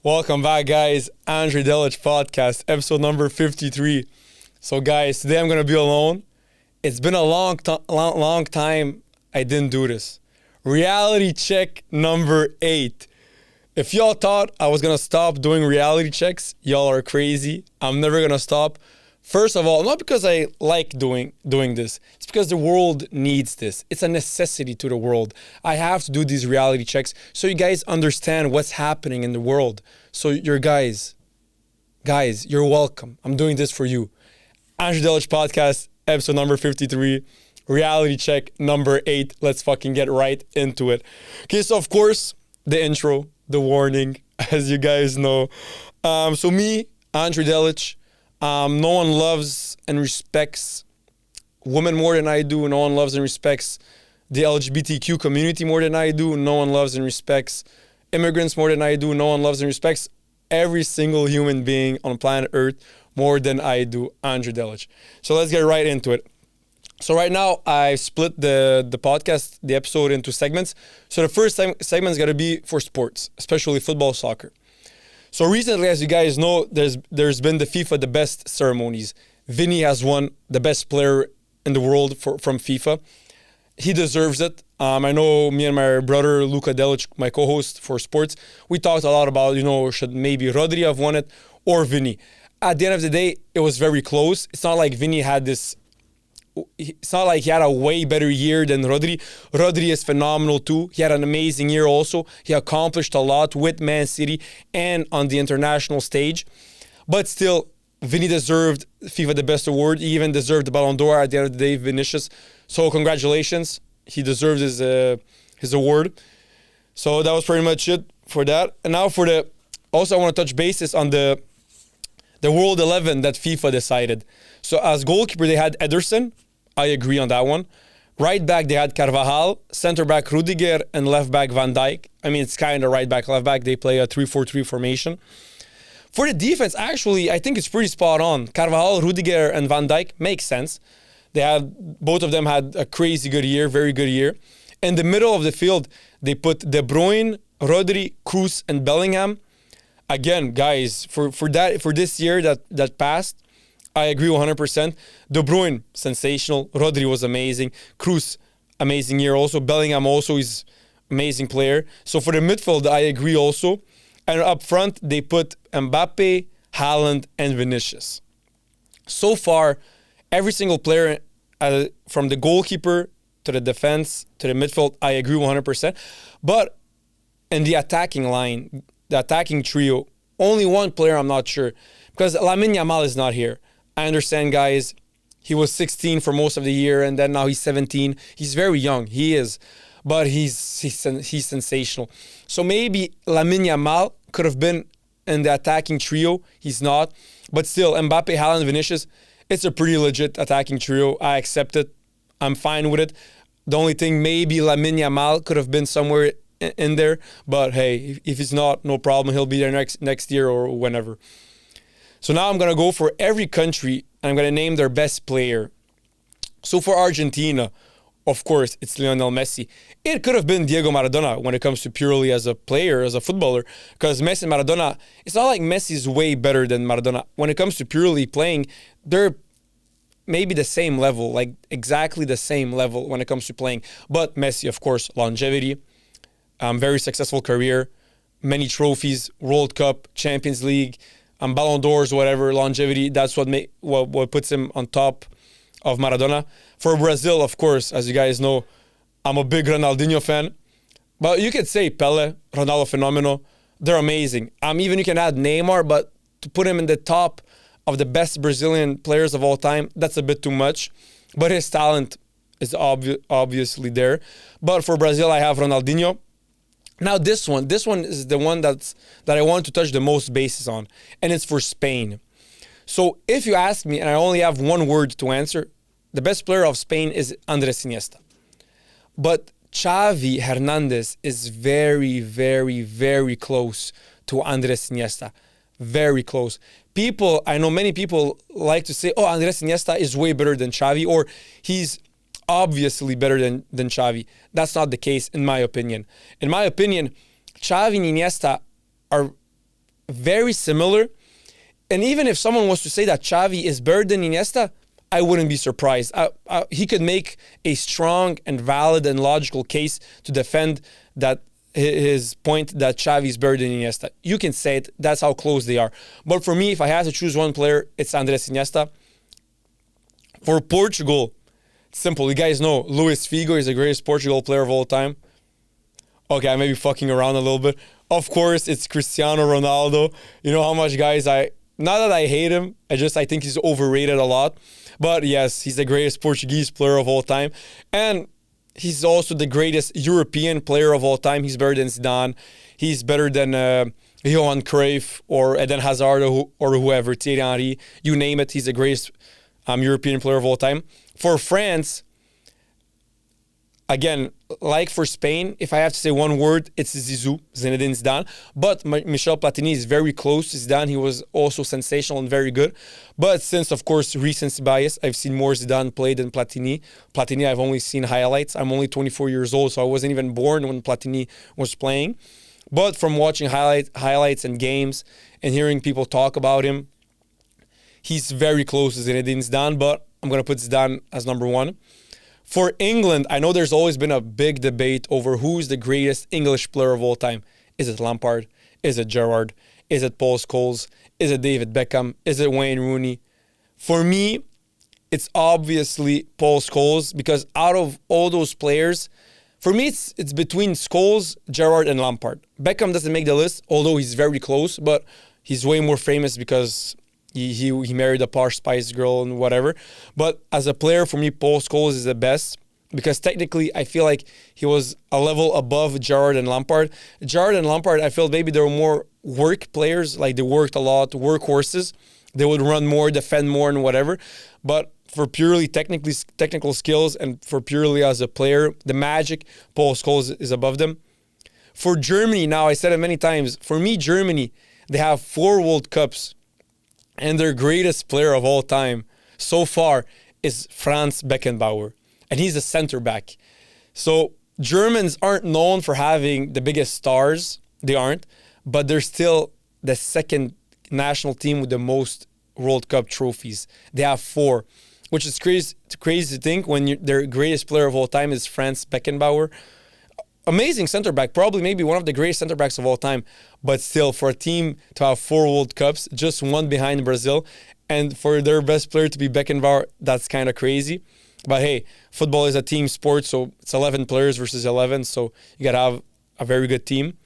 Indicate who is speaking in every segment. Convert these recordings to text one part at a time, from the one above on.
Speaker 1: Welcome back, guys. Andre Delic podcast, episode number 53. So, guys, today I'm going to be alone. It's been a long time I didn't do this. Reality check number 8. If y'all thought I was going to stop doing reality checks, y'all are crazy. I'm never going to stop. First of all, not because I like doing this. It's because the world needs this. It's a necessity to the world. I have to do these reality checks so you guys understand what's happening in the world. So you're guys, you're welcome. I'm doing this for you. Andre Delic podcast, episode number 53. Reality check number 8. Let's fucking get right into it. Okay, so of course, the intro, the warning, as you guys know. So me, Andre Delic, no one loves and respects women more than I do. No one loves and respects the LGBTQ community more than I do. No one loves and respects immigrants more than I do. No one loves and respects every single human being on planet Earth more than I do. Andre Delic. So let's get right into it. So right now, I split the podcast, the episode into segments. So the first segment is going to be for sports, especially football, soccer. So recently, as you guys know, there's been the FIFA The Best ceremonies. Vinny has won the best player in the world from FIFA. He deserves it. I know me and my brother, Luka Delic, my co-host for sports, we talked a lot about, should maybe Rodri have won it or Vinny. At the end of the day, it was very close. It's not like Vinny had this... It's not like he had a way better year than Rodri. Rodri is phenomenal too. He had an amazing year also. He accomplished a lot with Man City and on the international stage. But still, Vinny deserved FIFA The Best award. He even deserved the Ballon d'Or at the end of the day, Vinicius. So congratulations. He deserved his award. So that was pretty much it for that. And now also I want to touch bases on the World 11 that FIFA decided. So as goalkeeper, they had Ederson. I agree on that one. Right back, they had Carvajal. Center back, Rudiger. And left back, Van Dijk. I mean, it's kind of right back, left back. They play a 3-4-3 formation. For the defense, actually, I think it's pretty spot on. Carvajal, Rudiger, and Van Dijk makes sense. Both of them had a crazy good year, very good year. In the middle of the field, they put De Bruyne, Rodri, Kroos, and Bellingham. Again, guys, for this year that passed, I agree 100%. De Bruyne, sensational. Rodri was amazing. Kroos, amazing year also. Bellingham also is amazing player. So for the midfield, I agree also. And up front, they put Mbappe, Haaland, and Vinicius. So far, every single player, from the goalkeeper to the defense to the midfield, I agree 100%. But in the attacking line, the attacking trio, only one player I'm not sure. Because Lamine Yamal is not here. I understand, guys, he was 16 for most of the year, and then now he's 17. He's very young. He is. But he's sensational. So maybe Lamine Yamal could have been in the attacking trio. He's not. But still, Mbappe, Haaland, Vinicius, it's a pretty legit attacking trio. I accept it. I'm fine with it. The only thing, maybe Lamine Yamal could have been somewhere in there. But hey, if he's not, no problem. He'll be there next year or whenever. So now I'm going to go for every country, and I'm going to name their best player. So for Argentina, of course, it's Lionel Messi. It could have been Diego Maradona when it comes to purely as a player, as a footballer, because Messi and Maradona, it's not like Messi is way better than Maradona. When it comes to purely playing, they're maybe the same level, like exactly the same level when it comes to playing. But Messi, of course, longevity, very successful career, many trophies, World Cup, Champions League, Ballon d'Ors, whatever, longevity. That's what puts him on top of Maradona. For Brazil, of course, as you guys know, I'm a big Ronaldinho fan. But you could say Pele, Ronaldo Fenomeno. They're amazing. Even you can add Neymar, but to put him in the top of the best Brazilian players of all time, that's a bit too much. But his talent is obviously there. But for Brazil, I have Ronaldinho. Now this one is the one that I want to touch the most bases on, and it's for Spain. So if you ask me, and I only have one word to answer, the best player of Spain is Andres Iniesta. But Xavi Hernandez is very, very, very close to Andres Iniesta. Very close. I know many people like to say, Andres Iniesta is way better than Xavi, or he's obviously better than Xavi. That's not the case, in my opinion. In my opinion, Xavi and Iniesta are very similar. And even if someone was to say that Xavi is better than Iniesta, I wouldn't be surprised. He could make a strong and valid and logical case to defend that his point that Xavi is better than Iniesta. You can say it. That's how close they are. But for me, if I had to choose one player, it's Andres Iniesta. For Portugal, it's simple. You guys know Luis Figo is the greatest Portugal player of all time. Okay, I may be fucking around a little bit. Of course, it's Cristiano Ronaldo. You know how much guys not that I hate him, I think he's overrated a lot. But yes, he's the greatest Portuguese player of all time. And he's also the greatest European player of all time. He's better than Zidane. He's better than Johan Cruyff or Eden Hazard or whoever, Thierry Henry. You name it, he's the greatest European player of all time. For France, again, like for Spain, if I have to say one word, it's Zizou, Zinedine Zidane. But Michel Platini is very close to Zidane. He was also sensational and very good. But since, of course, recency bias, I've seen more Zidane play than Platini. Platini, I've only seen highlights. I'm only 24 years old, so I wasn't even born when Platini was playing. But from watching highlights and games and hearing people talk about him, he's very close to Zinedine Zidane, but I'm going to put Zidane as number one. For England, I know there's always been a big debate over who's the greatest English player of all time. Is it Lampard? Is it Gerrard? Is it Paul Scholes? Is it David Beckham? Is it Wayne Rooney? For me, it's obviously Paul Scholes, because out of all those players, for me, it's between Scholes, Gerrard, and Lampard. Beckham doesn't make the list, although he's very close, but he's way more famous because he married a posh Spice Girl and whatever. But as a player, for me, Paul Scholes is the best, because technically I feel like he was a level above Gerrard and Lampard. Gerrard and Lampard, I feel maybe they were more work players, like they worked a lot, workhorses. They would run more, defend more, and whatever. But for purely technical skills and for purely as a player, the magic, Paul Scholes is above them. For Germany, now I said it many times, for me, Germany, they have 4 World Cups. And their greatest player of all time so far is Franz Beckenbauer. And he's a center back. So Germans aren't known for having the biggest stars. They aren't. But they're still the second national team with the most World Cup trophies. They have 4, which is crazy to think when their greatest player of all time is Franz Beckenbauer. Amazing center back, probably maybe one of the greatest center backs of all time. But still, for a team to have 4 World Cups, just one behind Brazil, and for their best player to be Beckenbauer, that's kind of crazy. But hey, football is a team sport, so it's 11 players versus 11, so you got to have a very good team.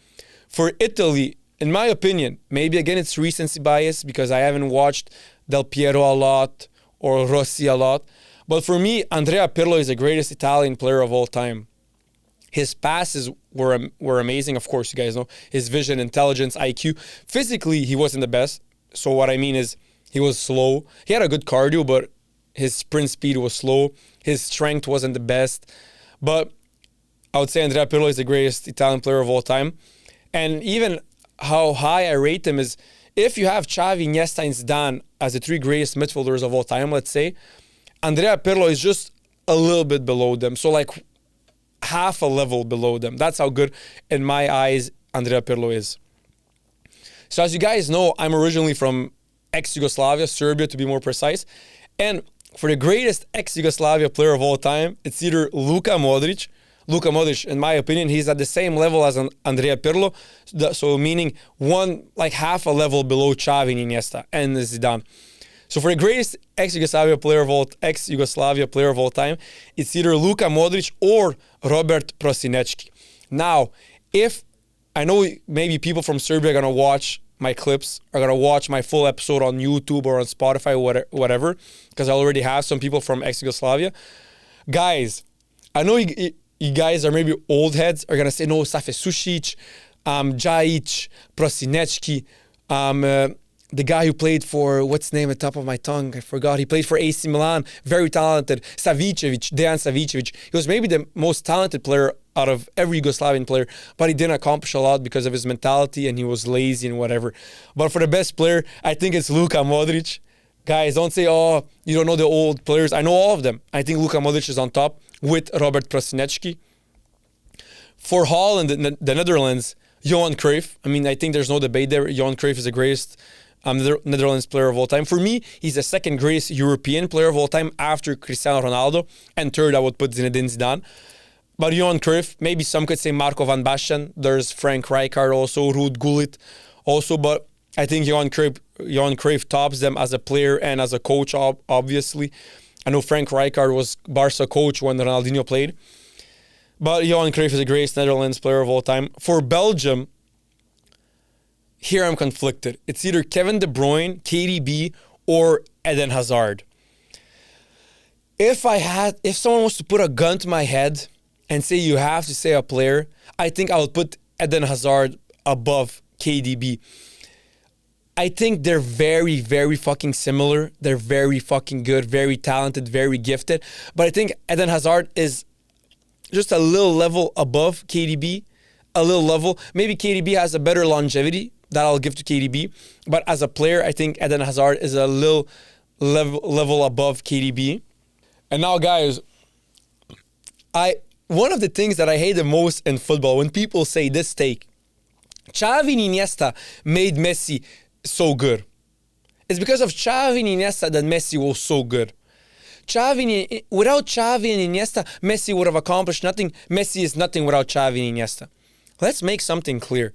Speaker 1: For Italy, in my opinion, maybe again it's recency bias because I haven't watched Del Piero a lot or Rossi a lot. But for me, Andrea Pirlo is the greatest Italian player of all time. His passes were amazing, of course, you guys know. His vision, intelligence, IQ. Physically, he wasn't the best. So what I mean is he was slow. He had a good cardio, but his sprint speed was slow. His strength wasn't the best. But I would say Andrea Pirlo is the greatest Italian player of all time. And even how high I rate him is, if you have Xavi, Iniesta, and Zidane as the 3 greatest midfielders of all time, let's say, Andrea Pirlo is just a little bit below them. So like half a level below them. That's how good, in my eyes, Andrea Pirlo is. So as you guys know, I'm originally from ex-Yugoslavia, Serbia to be more precise. And for the greatest ex-Yugoslavia player of all time, it's either Luka Modric. Luka Modric, in my opinion, he's at the same level as Andrea Pirlo. So meaning half a level below Xavi, Iniesta, and Zidane. So for the greatest ex-Yugoslavia player of all time, it's either Luka Modric or Robert Prosinečki. Now, if I know maybe people from Serbia are going to watch my clips, are going to watch my full episode on YouTube or on Spotify, whatever, because I already have some people from ex-Yugoslavia. Guys, I know you guys are maybe old heads, are going to say, no, Safe Sušić, Djajic, Prosinečki, the guy who played for, what's the name at the top of my tongue? I forgot. He played for AC Milan. Very talented. Savicevic, Dejan Savicevic. He was maybe the most talented player out of every Yugoslavian player, but he didn't accomplish a lot because of his mentality and he was lazy and whatever. But for the best player, I think it's Luka Modric. Guys, don't say, oh, you don't know the old players. I know all of them. I think Luka Modric is on top with Robert Prosinečki. For Holland, the Netherlands, Johan Cruyff. I mean, I think there's no debate there. Johan Cruyff is the greatest Netherlands player of all time. For me, he's the second greatest European player of all time after Cristiano Ronaldo. And third, I would put Zinedine Zidane. But Johan Cruyff, maybe some could say Marco van Basten. There's Frank Rijkaard also, Ruud Gullit also. But I think Johan Cruyff tops them as a player and as a coach, obviously. I know Frank Rijkaard was Barca coach when Ronaldinho played. But Johan Cruyff is the greatest Netherlands player of all time. For Belgium, here I'm conflicted. It's either Kevin De Bruyne, KDB, or Eden Hazard. If someone was to put a gun to my head and say you have to say a player, I think I would put Eden Hazard above KDB. I think they're very, very fucking similar. They're very fucking good, very talented, very gifted. But I think Eden Hazard is just a little level above KDB. A little level. Maybe KDB has a better longevity that I'll give to KDB. But as a player, I think Eden Hazard is a little level above KDB. And now, guys, one of the things that I hate the most in football, when people say this take, Xavi and Iniesta made Messi so good. It's because of Xavi and Iniesta that Messi was so good. Without Xavi and Iniesta, Messi would have accomplished nothing. Messi is nothing without Xavi and Iniesta. Let's make something clear.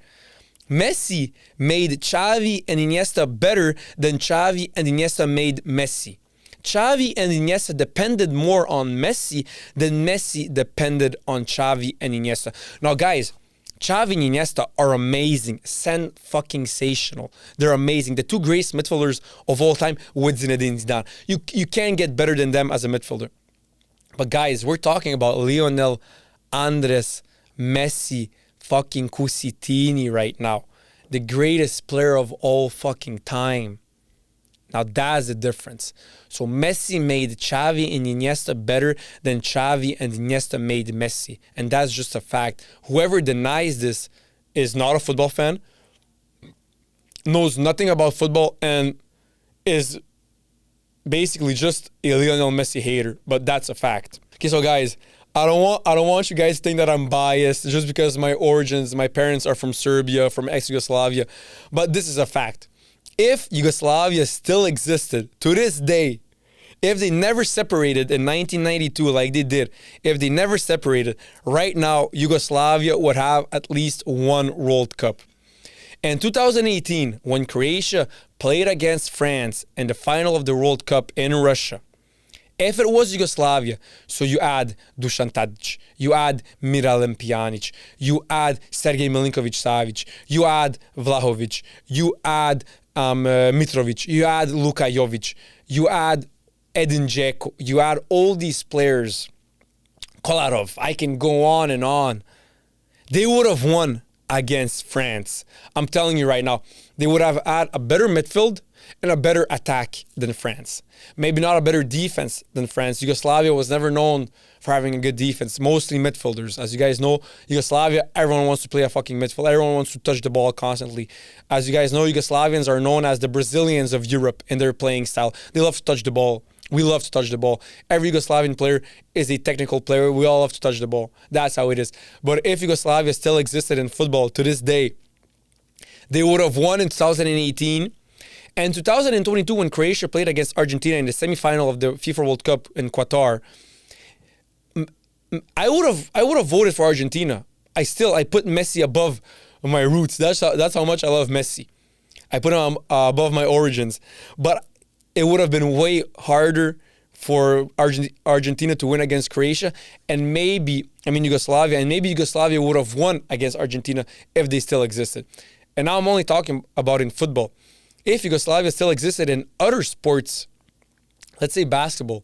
Speaker 1: Messi made Xavi and Iniesta better than Xavi and Iniesta made Messi. Xavi and Iniesta depended more on Messi than Messi depended on Xavi and Iniesta. Now, guys, Xavi and Iniesta are amazing, sensational. They're amazing. The two greatest midfielders of all time with Zinedine Zidane. You can't get better than them as a midfielder. But guys, we're talking about Lionel Andres Messi fucking Cusitini right now. The greatest player of all fucking time. Now that's the difference. So Messi made Xavi and Iniesta better than Xavi and Iniesta made Messi. And that's just a fact. Whoever denies this is not a football fan, knows nothing about football, and is basically just a Lionel Messi hater. But that's a fact. Okay, so guys, I don't want you guys to think that I'm biased just because my origins, my parents are from Serbia, from ex-Yugoslavia. But this is a fact. If Yugoslavia still existed to this day, if they never separated in 1992 like they did, if they never separated, right now Yugoslavia would have at least one World Cup. In 2018, when Croatia played against France in the final of the World Cup in Russia, if it was Yugoslavia, so you add Dusan Tadic, you add Miralem Pjanic, you add Sergej Milinkovic-Savic, you add Vlahovic, you add Mitrovic, you add Luka Jovic, you add Edin Dzeko, you add all these players, Kolarov, I can go on and on. They would have won against France. I'm telling you right now, they would have had a better midfield and a better attack than France. Maybe not a better defense than France. Yugoslavia was never known for having a good defense, mostly midfielders. As you guys know, Yugoslavia, everyone wants to play a fucking midfield. Everyone wants to touch the ball constantly. As you guys know, Yugoslavians are known as the Brazilians of Europe in their playing style. They love to touch the ball. We love to touch the ball. Every Yugoslavian player is a technical player. We all love to touch the ball. That's how it is. But if Yugoslavia still existed in football to this day, they would have won in 2018. And 2022, when Croatia played against Argentina in the semifinal of the FIFA World Cup in Qatar, I would have voted for Argentina. I put Messi above my roots. That's how much I love Messi. I put him above my origins. But it would have been way harder for Argentina to win against Croatia, and Yugoslavia, and maybe Yugoslavia would have won against Argentina if they still existed. And now I'm only talking about in football. If Yugoslavia still existed in other sports, let's say basketball,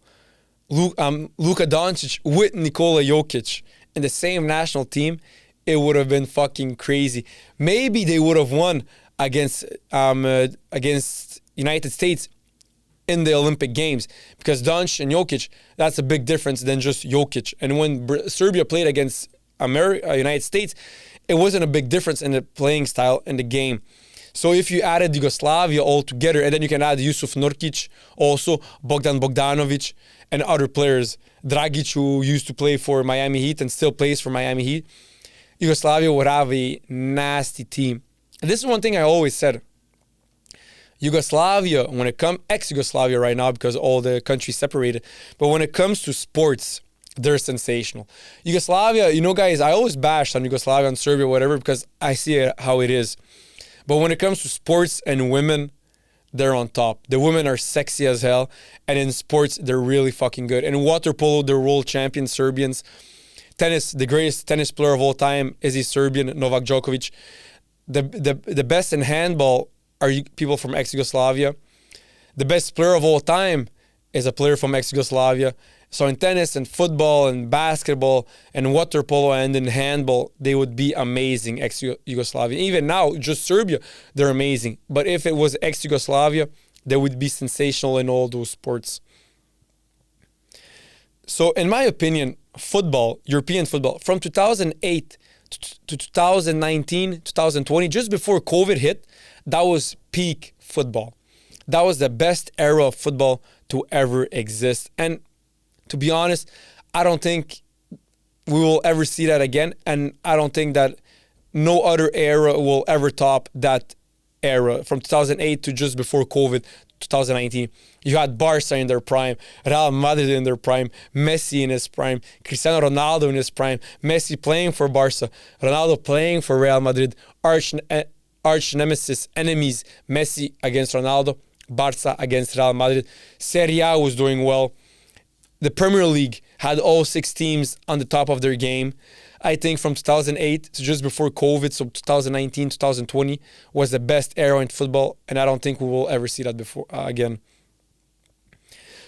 Speaker 1: Luka Doncic with Nikola Jokic in the same national team, it would have been fucking crazy. Maybe they would have won against United States in the Olympic Games, because Doncic and Jokic, that's a big difference than just Jokic. And when Serbia played against United States, it wasn't a big difference in the playing style in the game. So if you added Yugoslavia all together, and then you can add Yusuf Nurkic, also Bogdan Bogdanovic, and other players, Dragic, who used to play for Miami Heat and still plays for Miami Heat, Yugoslavia would have a nasty team. And this is one thing I always said. Yugoslavia, when it comes, ex-Yugoslavia right now because all the countries separated, but when it comes to sports, they're sensational. Yugoslavia, guys, I always bash on Yugoslavia, on Serbia, whatever, because I see it how it is. But when it comes to sports and women, they're on top. The women are sexy as hell, and in sports, they're really fucking good. And water polo, they're world champions, Serbians. Tennis, the greatest tennis player of all time is a Serbian, Novak Djokovic. The best in handball are people from ex-Yugoslavia. The best player of all time is a player from ex-Yugoslavia. So in tennis and football and basketball and water polo and in handball, they would be amazing ex-Yugoslavia. Even now, just Serbia, they're amazing. But if it was ex-Yugoslavia, they would be sensational in all those sports. So in my opinion, football, European football, from 2008 to 2019, 2020, just before COVID hit, that was peak football. That was the best era of football to ever exist. And to be honest, I don't think we will ever see that again. And I don't think that no other era will ever top that era from 2008 to just before COVID, 2019. You had Barca in their prime, Real Madrid in their prime, Messi in his prime, Cristiano Ronaldo in his prime, Messi playing for Barca, Ronaldo playing for Real Madrid, arch nemesis, enemies, Messi against Ronaldo, Barca against Real Madrid. Serie A was doing well. The Premier League had all 6 teams on the top of their game. I think from 2008 to just before COVID, so 2019, 2020 was the best era in football, and I don't think we will ever see that before again.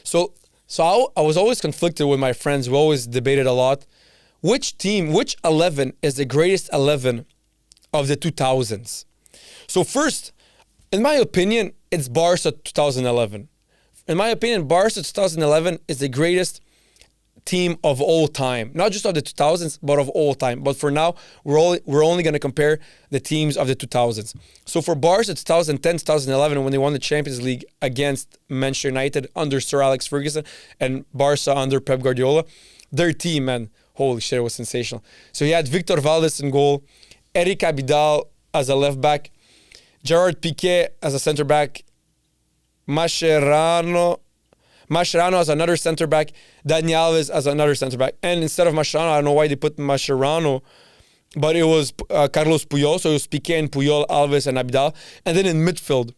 Speaker 1: So I was always conflicted with my friends. We always debated a lot. Which 11 is the greatest 11 of the 2000s? So first, in my opinion, it's Barca 2011. In my opinion, Barca 2011 is the greatest team of all time. Not just of the 2000s, but of all time. But for now, we're only going to compare the teams of the 2000s. So for Barca 2010, 2011, when they won the Champions League against Manchester United under Sir Alex Ferguson and Barca under Pep Guardiola, their team, man, holy shit, it was sensational. So he had Victor Valdes in goal, Eric Abidal as a left back, Gerard Piqué as a center back, Mascherano as another center back, Dani Alves as another center back. And instead of Mascherano, I don't know why they put Mascherano, but it was Carlos Puyol. So it was Piqué and Puyol, Alves and Abidal. And then in midfield,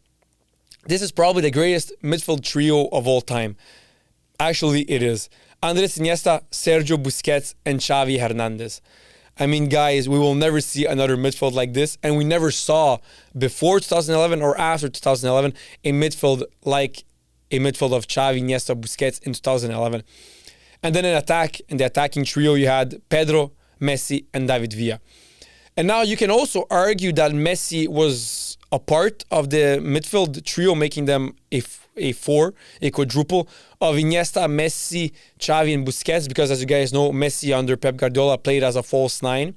Speaker 1: this is probably the greatest midfield trio of all time. Actually, it is. Andres Iniesta, Sergio Busquets, and Xavi Hernandez. I mean, guys, we will never see another midfield like this. And we never saw before 2011 or after 2011 a midfield like a midfield of Xavi, Iniesta, Busquets in 2011. And then in the attacking trio, you had Pedro, Messi, and David Villa. And now you can also argue that Messi was a part of the midfield trio, making them a quadruple of Iniesta, Messi, Xavi, and Busquets, because as you guys know, Messi under Pep Guardiola played as a false 9.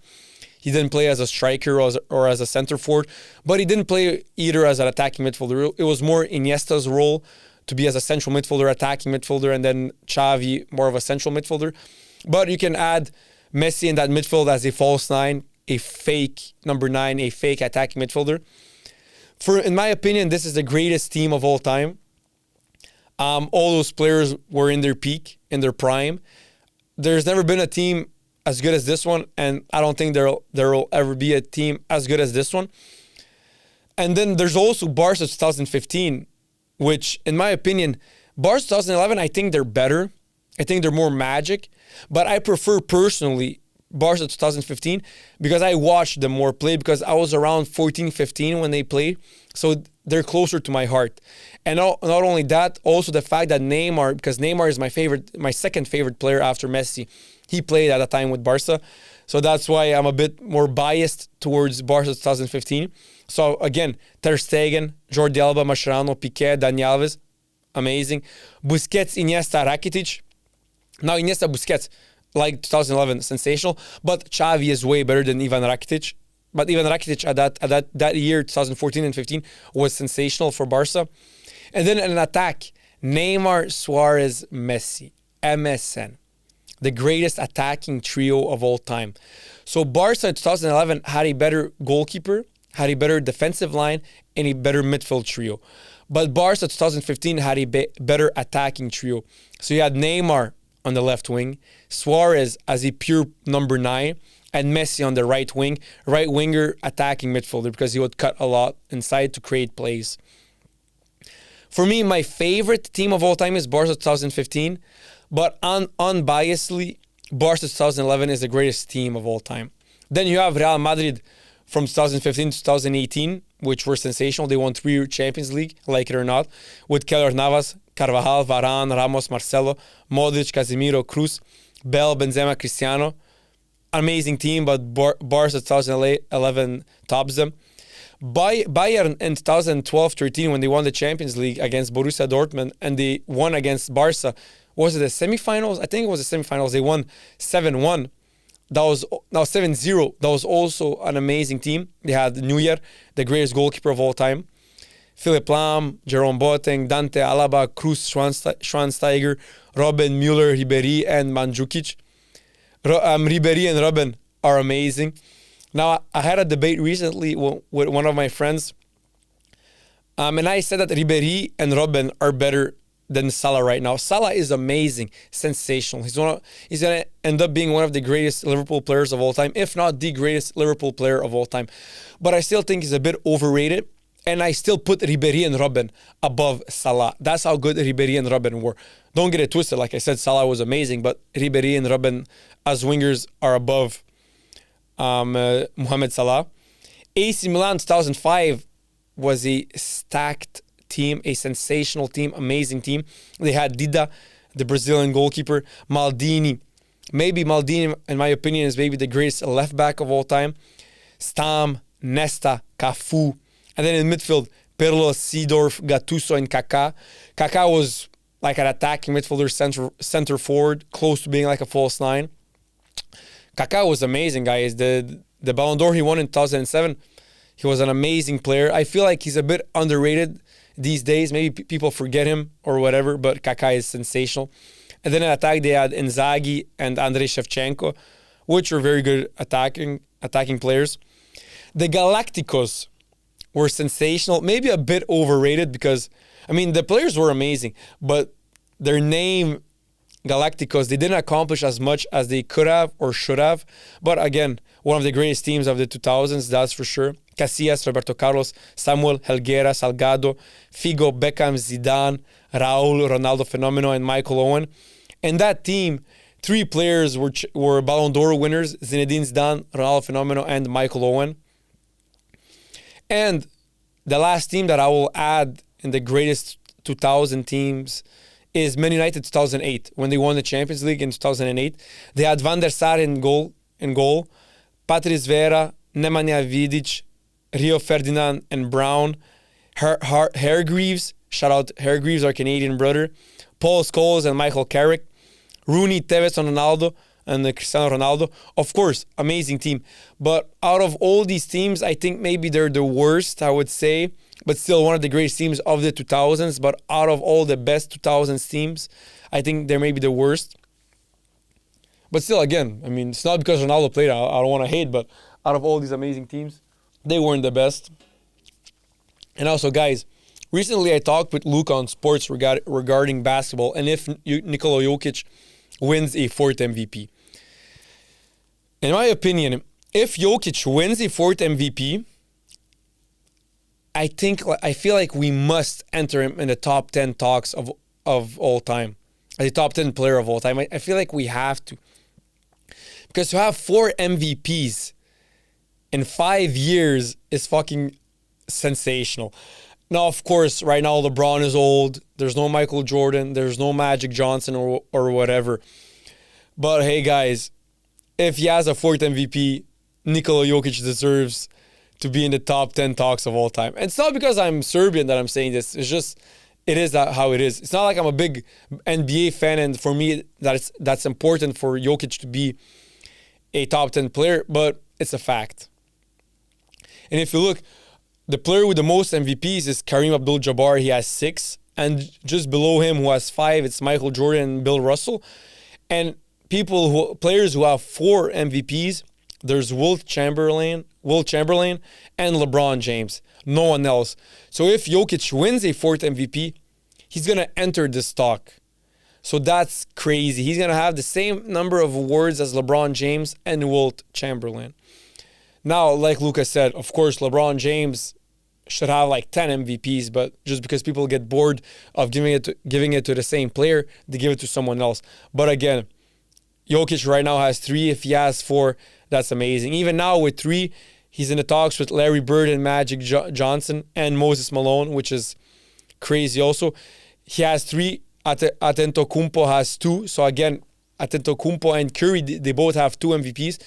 Speaker 1: He didn't play as a striker or as a center forward, but he didn't play either as an attacking midfielder. It was more Iniesta's role to be as a central midfielder, attacking midfielder, and then Xavi more of a central midfielder. But you can add Messi in that midfield as a false 9, a fake number 9, a fake attacking midfielder. In my opinion, this is the greatest team of all time. All those players were in their peak, in their prime. There's never been a team as good as this one, and I don't think there will ever be a team as good as this one. And then there's also Barca 2015, which, in my opinion, Barca 2011, I think they're better. I think they're more magic. But I prefer personally Barca 2015 because I watched them more play, because I was around 14, 15 when they played. So they're closer to my heart. And not only that, also the fact that Neymar, because Neymar is my second favorite player after Messi. He played at a time with Barca. So that's why I'm a bit more biased towards Barca 2015. So again, Ter Stegen, Jordi Alba, Mascherano, Piqué, Dani Alves, amazing. Busquets, Iniesta, Rakitic. Now Iniesta, Busquets, like 2011, sensational. But Xavi is way better than Ivan Rakitic. But Ivan Rakitic at that year, 2014 and 15, was sensational for Barca. And then in an attack, Neymar, Suarez, Messi, MSN. the greatest attacking trio of all time. So Barca in 2011 had a better goalkeeper, had a better defensive line, and a better midfield trio. But Barca 2015 had a better attacking trio. So you had Neymar on the left wing, Suarez as a pure number 9, and Messi on the right wing, right winger attacking midfielder because he would cut a lot inside to create plays. For me, my favorite team of all time is Barca 2015, but unbiasedly, Barca 2011 is the greatest team of all time. Then you have Real Madrid from 2015 to 2018, which were sensational. They won 3 Champions League, like it or not, with Keylor Navas, Carvajal, Varane, Ramos, Marcelo, Modric, Casemiro, Cruz, Bale, Benzema, Cristiano. Amazing team, but Barca 2011 tops them. Bayern in 2012-13, when they won the Champions League against Borussia Dortmund, and they won against Barca, was it the semifinals? I think it was the semifinals. They won 7-1. That was now 7-0. That was also an amazing team. They had Neuer, the greatest goalkeeper of all time, Philipp Lahm, Jerome Boateng, Dante Alaba, Cruz, Schweinsteiger, Robben, Müller, Ribéry, and Mandzukic. Ribéry and Robben are amazing. Now, I had a debate recently with one of my friends, and I said that Ribéry and Robben are better than Salah right now. Salah is amazing, sensational. He's going to end up being one of the greatest Liverpool players of all time, if not the greatest Liverpool player of all time. But I still think he's a bit overrated, and I still put Ribéry and Robben above Salah. That's how good Ribéry and Robben were. Don't get it twisted. Like I said, Salah was amazing, but Ribéry and Robben as wingers are above Mohamed Salah. AC Milan 2005 was a stacked team, a sensational team, amazing team. They had Dida, the Brazilian goalkeeper, Maldini. Maybe Maldini, in my opinion, is maybe the greatest left back of all time. Stam, Nesta, Cafu. And then in midfield, Pirlo, Seedorf, Gattuso, and Kaká. Kaká was like an attacking midfielder, center forward, close to being like a false 9. Kaká was amazing, guys. The Ballon d'Or he won in 2007, he was an amazing player. I feel like he's a bit underrated these days. Maybe people forget him or whatever, but Kaká is sensational. And then in attack, they had Inzaghi and Andrei Shevchenko, which were very good attacking players. The Galacticos were sensational, maybe a bit overrated because, I mean, the players were amazing, but their name, Galacticos, they didn't accomplish as much as they could have or should have. But again, one of the greatest teams of the 2000s, that's for sure. Casillas, Roberto Carlos, Samuel, Helguera, Salgado, Figo, Beckham, Zidane, Raul, Ronaldo Fenomeno, and Michael Owen. And that team, 3 players were Ballon d'Or winners: Zinedine Zidane, Ronaldo Fenomeno, and Michael Owen. And the last team that I will add in the greatest 2000 teams is Man United 2008, when they won the Champions League in 2008. They had Van der Sar in goal, Patrice Vieira, Nemanja Vidic, Rio Ferdinand, and Brown, Hargreaves, shout out Hargreaves, our Canadian brother, Paul Scholes and Michael Carrick, Rooney, Tevez, and Ronaldo, and Cristiano Ronaldo. Of course, amazing team. But out of all these teams, I think maybe they're the worst, I would say, but still one of the greatest teams of the 2000s. But out of all the best 2000s teams, I think they're maybe the worst. But still, again, I mean, it's not because Ronaldo played. I don't want to hate, but out of all these amazing teams, they weren't the best. And also, guys, recently I talked with Luke on sports regarding basketball and if Nikola Jokic wins a 4th MVP. In my opinion, if Jokic wins a 4th MVP, I feel like we must enter him in the top 10 talks of all time. As a top 10 player of all time. I feel like we have to. Because to have 4 MVPs in 5 years is fucking sensational. Now, of course, right now LeBron is old. There's no Michael Jordan. There's no Magic Johnson or whatever. But hey, guys, if he has a 4th MVP, Nikola Jokic deserves to be in the top 10 talks of all time. And it's not because I'm Serbian that I'm saying this. It's just, it is how it is. It's not like I'm a big NBA fan, and for me, that's important for Jokic to be a top 10 player, but it's a fact. And if you look, the player with the most MVPs is Kareem Abdul-Jabbar. He has 6. And just below him, who has 5, it's Michael Jordan and Bill Russell. And players who have 4 MVPs. There's Wilt Chamberlain, and LeBron James. No one else. So if Jokic wins a 4th MVP, he's gonna enter this talk. So that's crazy. He's gonna have the same number of awards as LeBron James and Wilt Chamberlain. Now, like Lucas said, of course, LeBron James should have like 10 MVPs, but just because people get bored of giving it to the same player, they give it to someone else. But again, Jokic right now has 3. If he has 4, that's amazing. Even now with 3, he's in the talks with Larry Bird and Magic Johnson and Moses Malone, which is crazy also. He has 3. Antetokounmpo has 2. So again, Antetokounmpo and Curry, they both have 2 MVPs.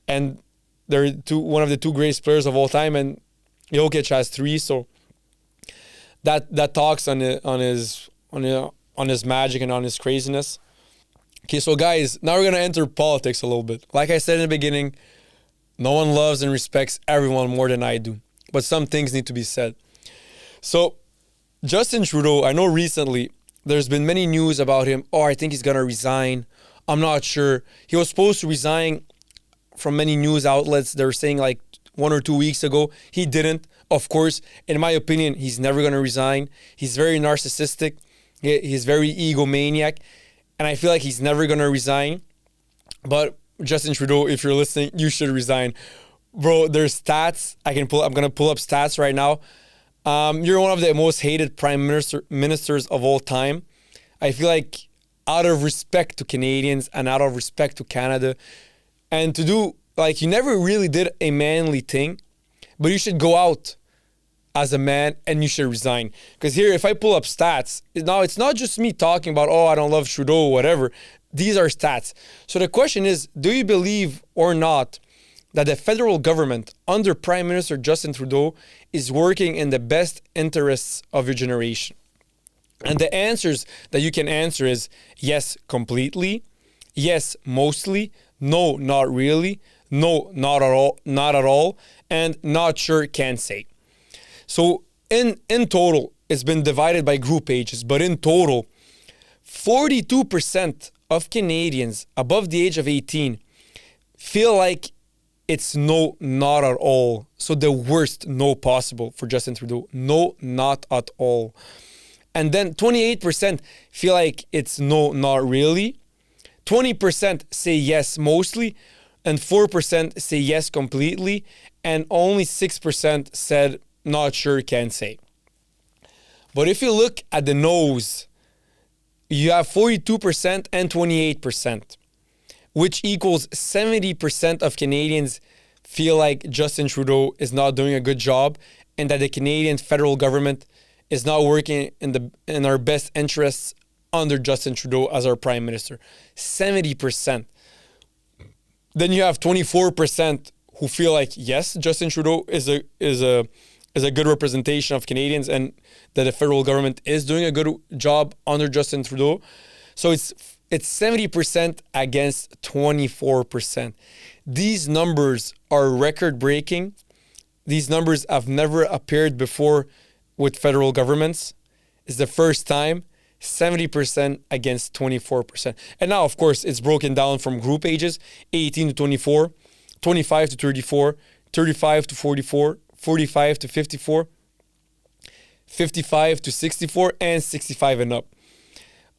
Speaker 1: And they're one of the 2 greatest players of all time. And Jokic has 3. So that talks on his magic and on his craziness. Okay, so guys, now we're going to enter politics a little bit. Like I said in the beginning, no one loves and respects everyone more than I do. But some things need to be said. So, Justin Trudeau, I know recently there's been many news about him. Oh, I think he's going to resign. I'm not sure. He was supposed to resign from many news outlets. They were saying like 1 or 2 weeks ago. He didn't. Of course, in my opinion, he's never going to resign. He's very narcissistic. He's very egomaniac. And I feel like he's never going to resign. But Justin Trudeau, if you're listening, you should resign. Bro, there's stats. I'm going to pull up stats right now. You're one of the most hated ministers of all time. I feel like out of respect to Canadians and out of respect to Canada, and to do, like, you never really did a manly thing, but you should go out as a man and you should resign. Because here, if I pull up stats, now it's not just me talking about, oh, I don't love Trudeau or whatever. These are stats. So the question is, do you believe or not that the federal government under Prime Minister Justin Trudeau is working in the best interests of your generation? And the answers that you can answer is yes, completely, yes, mostly, no, not really, no, not at all, and not sure, can't say. So in total, it's been divided by group ages, but in total, 42% of Canadians above the age of 18 feel like it's no, not at all. So the worst no possible for Justin Trudeau. No, not at all. And then 28% feel like it's no, not really. 20% say yes mostly. And 4% say yes completely. And only 6% said not sure, can't say. But if you look at the no's, you have 42% and 28%, which equals 70% of Canadians feel like Justin Trudeau is not doing a good job and that the Canadian federal government is not working in our best interests under Justin Trudeau as our prime minister. 70%. Then you have 24% who feel like, yes, Justin Trudeau is a good representation of Canadians and that the federal government is doing a good job under Justin Trudeau. So it's 70% against 24%. These numbers are record-breaking. These numbers have never appeared before with federal governments. It's the first time, 70% against 24%. And now, of course, it's broken down from group ages, 18 to 24, 25 to 34, 35 to 44, 45 to 54, 55 to 64, and 65 and up.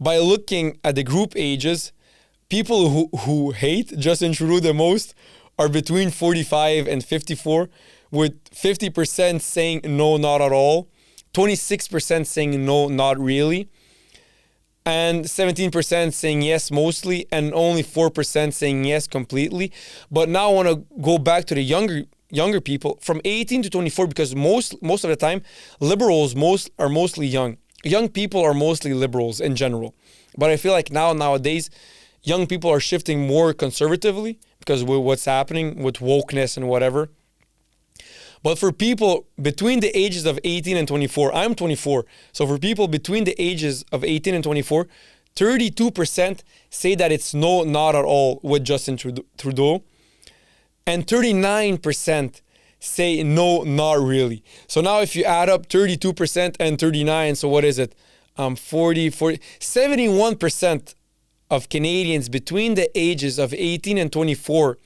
Speaker 1: By looking at the group ages, people who hate Justin Trudeau the most are between 45 and 54, with 50% saying no, not at all, 26% saying no, not really, and 17% saying yes mostly, and only 4% saying yes completely. But now I want to go back to the younger people from 18 to 24, because most of the time liberals are mostly young. Young people are mostly liberals in general. But I feel like nowadays young people are shifting more conservatively because of what's happening with wokeness and whatever. But for people between the ages of 18 and 24, I'm 24. So for people between the ages of 18 and 24, 32% say that it's no, not at all with Justin Trudeau. And 39% say no, not really. So now if you add up 32% and 39, so what is it? 71% of Canadians between the ages of 18 and 24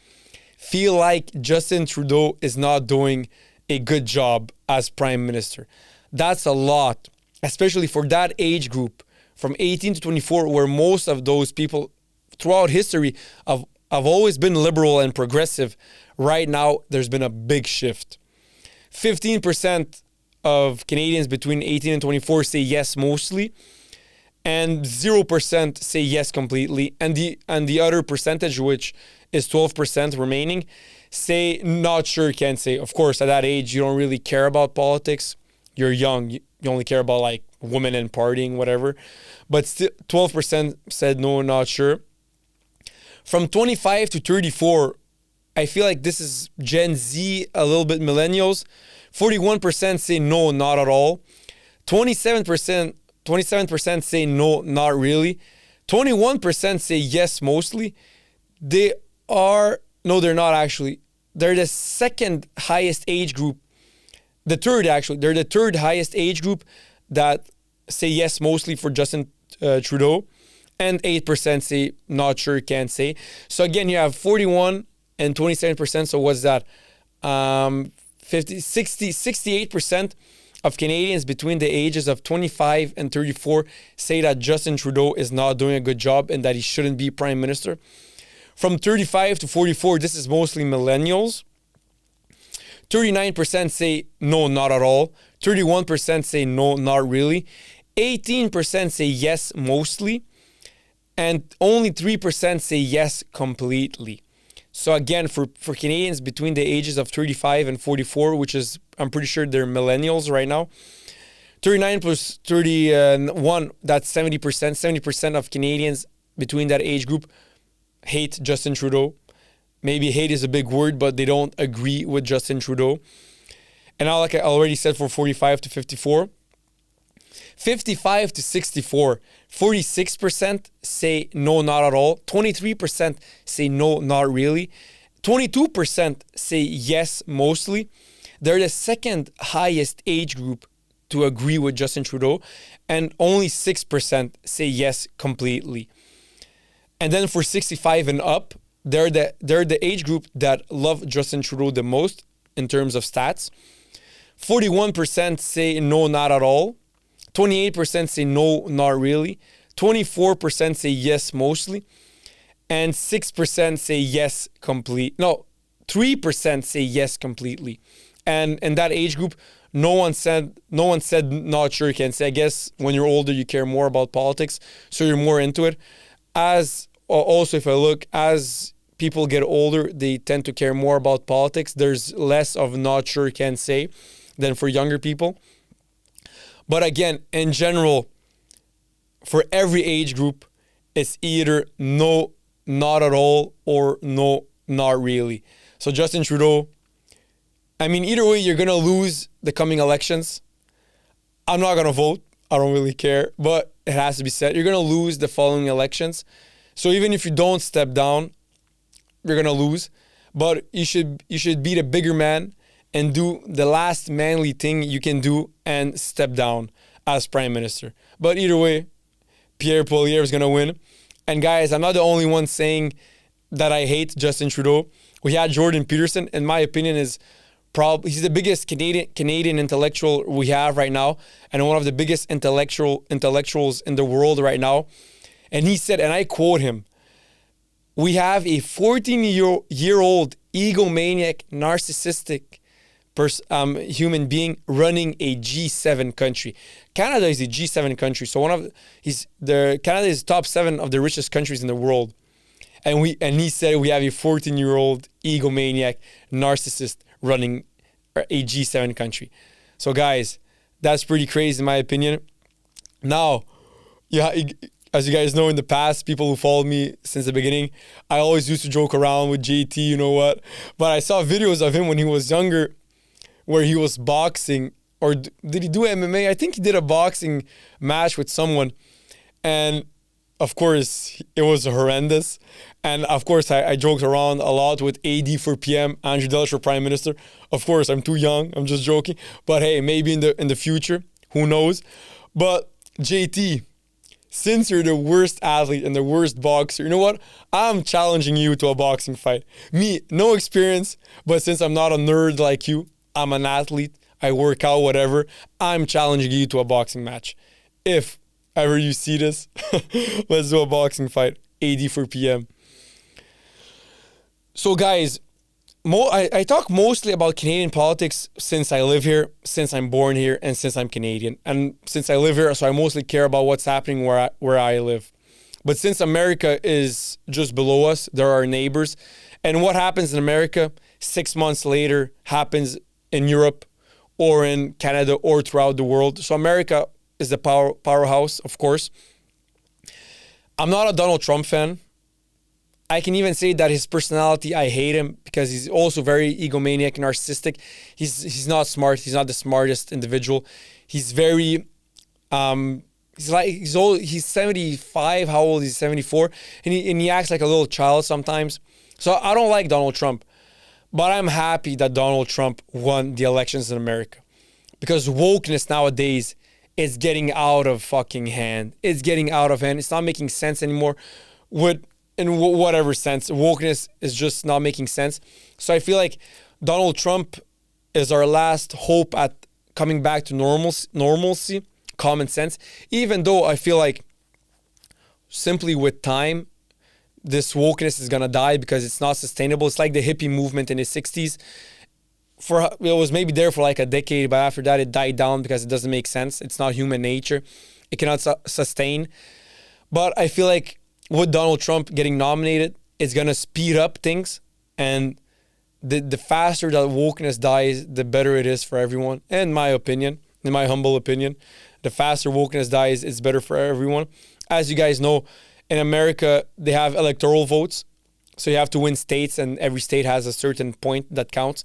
Speaker 1: feel like Justin Trudeau is not doing a good job as Prime Minister. That's a lot, especially for that age group from 18 to 24, where most of those people throughout history have always been liberal and progressive. Right now, there's been a big shift. 15% of Canadians between 18 and 24 say yes mostly, and 0% say yes completely. And the other percentage, which is 12% remaining, say not sure, can't say. Of course, at that age, you don't really care about politics. You're young. You only care about like women and partying, whatever. But still, 12% said no, not sure. From 25 to 34, I feel like this is Gen Z, a little bit millennials. 41% say no, not at all. 27% say no, not really. 21% say yes mostly. They're not actually. They're the second highest age group. They're the third highest age group that say yes mostly for Justin Trudeau. And 8% say not sure, can't say. So again, you have 41 and 27%. So what's that? 68% of Canadians between the ages of 25 and 34 say that Justin Trudeau is not doing a good job and that he shouldn't be Prime Minister. From 35 to 44, this is mostly millennials. 39% say no, not at all. 31% say no, not really. 18% say yes mostly. And only 3% say yes completely. So again, for Canadians between the ages of 35 and 44, which is, I'm pretty sure they're millennials right now, 39 plus 31, that's 70%. 70% of Canadians between that age group hate Justin Trudeau. Maybe hate is a big word, but they don't agree with Justin Trudeau. And now, like I already said, for 45 to 54, 55 to 64, 46% say no, not at all. 23% say no, not really. 22% say yes, mostly. They're the second highest age group to agree with Justin Trudeau. And only 6% say yes completely. And then for 65 and up, they're the age group that love Justin Trudeau the most in terms of stats. 41% say no, not at all. 28% say no, not really. 24% say yes mostly. And 6% say yes complete. No, 3% say yes completely. And in that age group, no one said not sure, can't say. I guess when you're older, you care more about politics, so you're more into it. As also, if I look, as people get older, they tend to care more about politics. There's less of not sure, can't say than for younger people. But again, in general, for every age group, it's either no, not at all, or no, not really. So Justin Trudeau, I mean, either way, you're going to lose the coming elections. I'm not going to vote. I don't really care. But it has to be said. You're going to lose the following elections. So even if you don't step down, you're going to lose. But you should be the bigger man and do the last manly thing you can do and step down as Prime Minister. But either way, Pierre Poilievre is going to win. And guys, I'm not the only one saying that I hate Justin Trudeau. We had Jordan Peterson. In my opinion, he's the biggest Canadian intellectual we have right now, and one of the biggest intellectuals in the world right now. And he said, and I quote him, "We have a 14-year-old egomaniac, narcissistic human being running a G7 country." Canada is a G7 country, so Canada is top 7 of the richest countries in the world. And he said we have a 14-year-old egomaniac, narcissist running a G7 country. So guys, that's pretty crazy in my opinion. Now, yeah, as you guys know, in the past, people who followed me since the beginning, I always used to joke around with JT, you know what? But I saw videos of him when he was younger, where he was boxing, or did he do MMA? I think he did a boxing match with someone. And of course, it was horrendous. And of course, I joked around a lot with AD for PM, Andrew Delic for Prime Minister. Of course, I'm too young. I'm just joking. But hey, maybe in the future, who knows? But JT, since you're the worst athlete and the worst boxer, you know what? I'm challenging you to a boxing fight. Me, no experience, but since I'm not a nerd like you, I'm an athlete, I work out, whatever, I'm challenging you to a boxing match. If ever you see this, let's do a boxing fight. 84 p.m. So guys, I talk mostly about Canadian politics since I live here, since I'm born here, and since I'm Canadian. And since I live here, so I mostly care about what's happening where I live. But since America is just below us, they're our neighbors. And what happens in America 6 months later happens in Europe or in Canada or throughout the world. So America is the powerhouse, of course. I'm not a Donald Trump fan. I can even say that his personality, I hate him because he's also very egomaniac and narcissistic. He's not smart. He's not the smartest individual. He's very, he's old. He's 75. How old? He's 74, and he acts like a little child sometimes. So I don't like Donald Trump, but I'm happy that Donald Trump won the elections in America, because wokeness nowadays is getting out of fucking hand. It's getting out of hand. It's not making sense anymore. In whatever sense, wokeness is just not making sense. So I feel like Donald Trump is our last hope at coming back to normalcy, common sense. Even though I feel like simply with time, this wokeness is gonna die because it's not sustainable. It's like the hippie movement in the 60s. It was maybe there for like a decade, but after that it died down because it doesn't make sense. It's not human nature. It cannot sustain. But I feel like with Donald Trump getting nominated, it's going to speed up things. And the faster that wokeness dies, the better it is for everyone. In my opinion, in my humble opinion, the faster wokeness dies, it's better for everyone. As you guys know, in America, they have electoral votes. So you have to win states, and every state has a certain point that counts.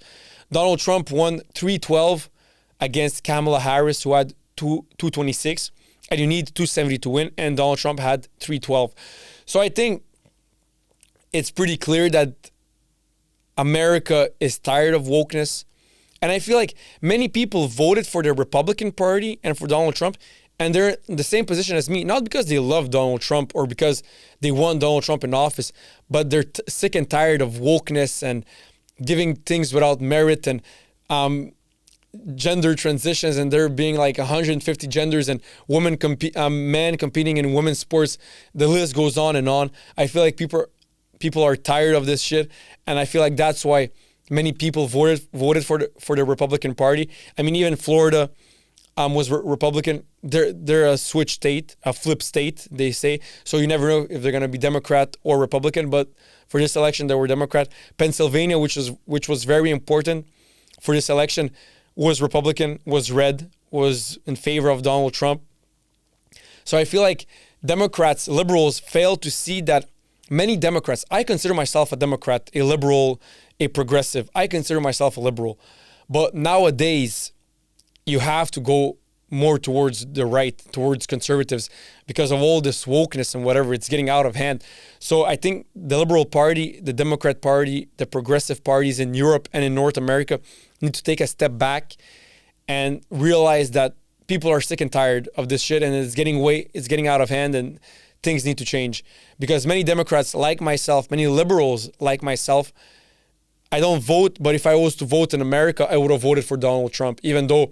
Speaker 1: Donald Trump won 312 against Kamala Harris, who had 226. And you need 270 to win, and Donald Trump had 312. So I think it's pretty clear that America is tired of wokeness. And I feel like many people voted for the Republican Party and for Donald Trump, and they're in the same position as me, not because they love Donald Trump or because they want Donald Trump in office, but they're sick and tired of wokeness and giving things without merit and gender transitions, and there being like 150 genders and men competing in women's sports. The list goes on and on. I feel like people are tired of this shit, and I feel like that's why many people voted for the Republican Party. I mean, even Florida was Republican. They're a switch state, a flip state, they say. So you never know if they're going to be Democrat or Republican. But for this election, they were Democrat. Pennsylvania, which was very important for this election, was Republican, was red, was in favor of Donald Trump. So I feel like Democrats, liberals, fail to see that many Democrats, I consider myself a Democrat, a liberal, a progressive. I consider myself a liberal. But nowadays, you have to go more towards the right, towards conservatives, because of all this wokeness and whatever. It's getting out of hand. So I think the Liberal Party, the Democrat Party, the progressive parties in Europe and in North America need to take a step back and realize that people are sick and tired of this shit, and it's getting out of hand, and things need to change. Because many Democrats like myself, many liberals like myself, I don't vote, but if I was to vote in America, I would have voted for Donald Trump, even though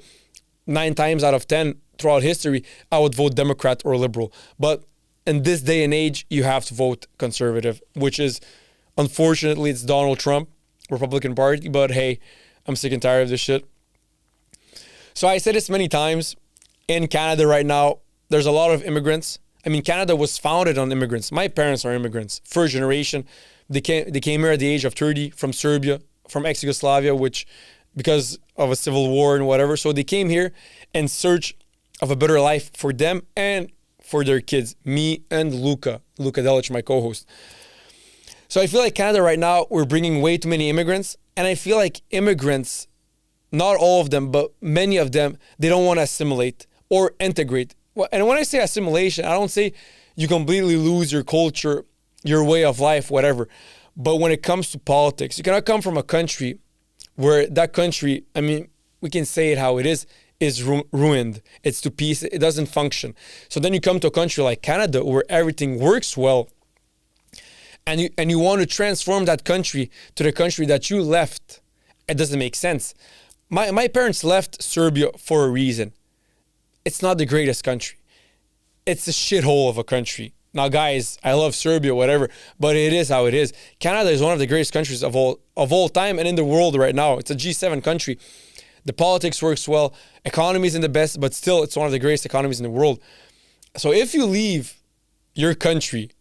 Speaker 1: 9 times out of 10 throughout history, I would vote Democrat or liberal. But in this day and age, you have to vote conservative, which is, unfortunately, it's Donald Trump, Republican Party. But hey, I'm sick and tired of this shit. So I said this many times. In Canada right now, there's a lot of immigrants. I mean, Canada was founded on immigrants. My parents are immigrants, first generation. They came here at the age of 30 from Serbia, from ex-Yugoslavia, which because of a civil war and whatever. So they came here in search of a better life for them and for their kids, me and Luka Delic, my co-host. So I feel like Canada right now, we're bringing way too many immigrants. And I feel like immigrants, not all of them, but many of them, they don't want to assimilate or integrate. And when I say assimilation, I don't say you completely lose your culture, your way of life, whatever. But when it comes to politics, you cannot come from a country where that country, I mean, we can say it how it is, is ruined. It's to piece. It doesn't function. So then you come to a country like Canada where everything works well, and you want to transform that country to the country that you left. It doesn't make sense. My parents left Serbia for a reason. It's not the greatest country. It's a shithole of a country. Now, guys, I love Serbia, whatever, but it is how it is. Canada is one of the greatest countries of all time and in the world right now. It's a G7 country. The politics works well. Economy isn't the best, but still, it's one of the greatest economies in the world. So if you leave your country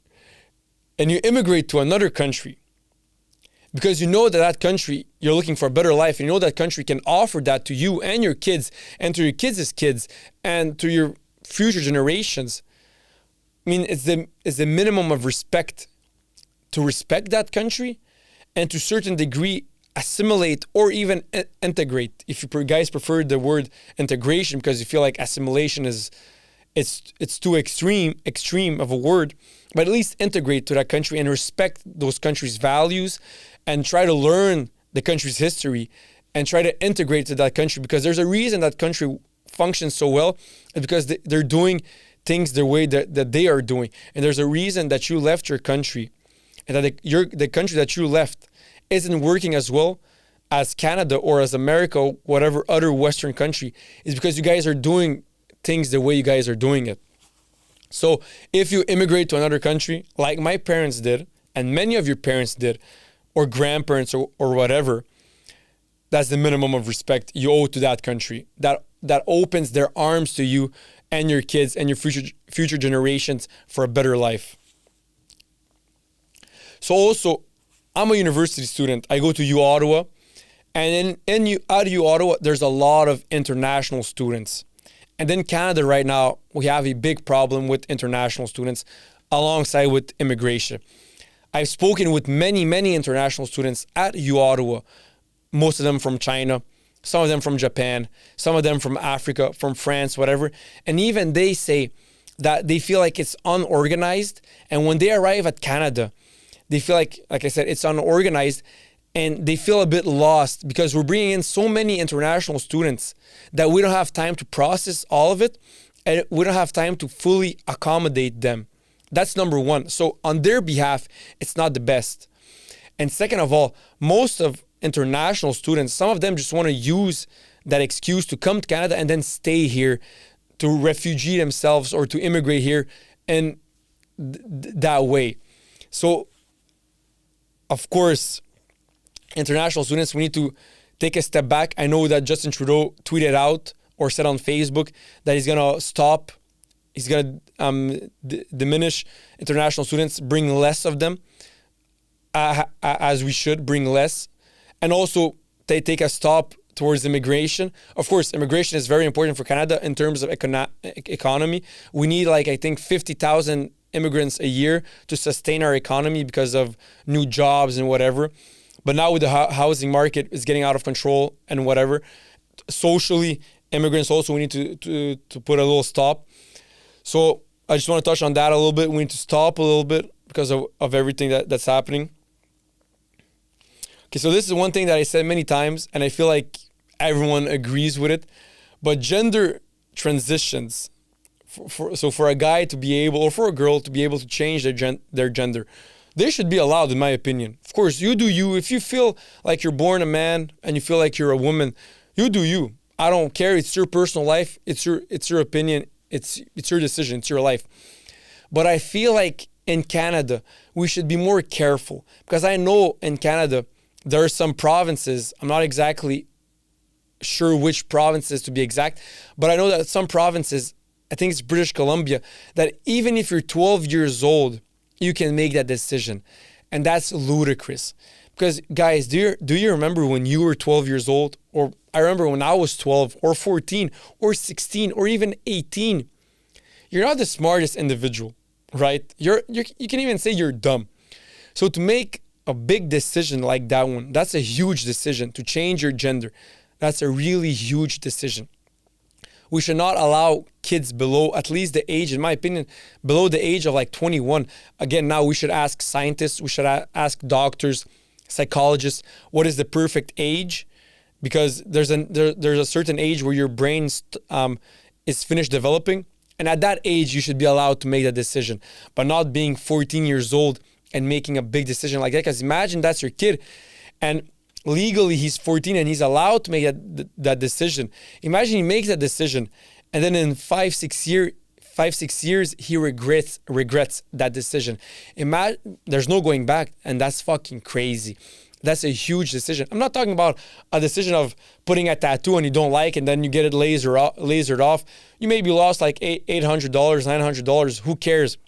Speaker 1: and you immigrate to another country, because you know that that country, you're looking for a better life, and you know that country can offer that to you and your kids, and to your kids' kids, and to your future generations. I mean, it's the minimum of respect to respect that country, and to a certain degree assimilate or even integrate. If you guys prefer the word integration because you feel like assimilation is it's too extreme of a word, but at least integrate to that country and respect those countries' values, and try to learn the country's history and try to integrate to that country, because there's a reason that country functions so well. It's because they're doing things the way that they are doing, and there's a reason that you left your country, and that the country that you left isn't working as well as Canada or as America or whatever other Western country, is because you guys are doing things the way you guys are doing it. So if you immigrate to another country, like my parents did, and many of your parents did, or grandparents or whatever, that's the minimum of respect you owe to that country. That opens their arms to you and your kids and your future generations for a better life. So also, I'm a university student. I go to U Ottawa, and at U Ottawa, there's a lot of international students. And in Canada right now, we have a big problem with international students alongside with immigration. I've spoken with many international students at U Ottawa, most of them from China, some of them from Japan, some of them from Africa, from France, whatever. And even they say that they feel like it's unorganized. And when they arrive at Canada, they feel like I said, it's unorganized, and they feel a bit lost because we're bringing in so many international students that we don't have time to process all of it, and we don't have time to fully accommodate them. That's number one. So on their behalf, it's not the best. And second of all, most of international students, some of them just want to use that excuse to come to Canada and then stay here, to refugee themselves or to immigrate here in that way. So, of course, international students, we need to take a step back. I know that Justin Trudeau tweeted out or said on Facebook that he's going to stop, he's going to diminish international students, bring less of them, as we should bring less. And also, they take a stop towards immigration. Of course, immigration is very important for Canada in terms of economy. We need, I think, 50,000 immigrants a year to sustain our economy because of new jobs and whatever. But now with the housing market is getting out of control and whatever, socially, immigrants also, we need to put a little stop. So I just want to touch on that a little bit. We need to stop a little bit because of everything that's happening. Okay, so this is one thing that I said many times, and I feel like everyone agrees with it. But gender transitions, so for a guy to be able, or for a girl to be able to change their gender, they should be allowed, in my opinion. Of course, you do you. If you feel like you're born a man and you feel like you're a woman, you do you. I don't care. It's your personal life. It's your opinion. It's your decision. It's your life. But I feel like in Canada, we should be more careful, because I know in Canada, there are some provinces, I'm not exactly sure which provinces to be exact, but I know that some provinces, I think it's British Columbia, that even if you're 12 years old, you can make that decision. And that's ludicrous. Because guys, do you remember when you were 12 years old? Or I remember when I was 12 or 14 or 16 or even 18. You're not the smartest individual, right? You can even say you're dumb. So to make a big decision like that one, that's a huge decision to change your gender. That's a really huge decision. We should not allow kids below, at least the age, in my opinion, below the age of 21. Again, now we should ask scientists, we should ask doctors, psychologists, what is the perfect age because there's a certain age where your brain is finished developing, and at that age you should be allowed to make that decision, but not being 14 years old and making a big decision like that. Because imagine that's your kid, and legally he's 14 and he's allowed to make that decision. Imagine he makes that decision, and then in 5-6 years he regrets that decision. Imagine, there's no going back, and that's fucking crazy. That's a huge decision. I'm not talking about a decision of putting a tattoo and you don't like, and then you get it lasered off. You maybe lost like $800, $900. Who cares?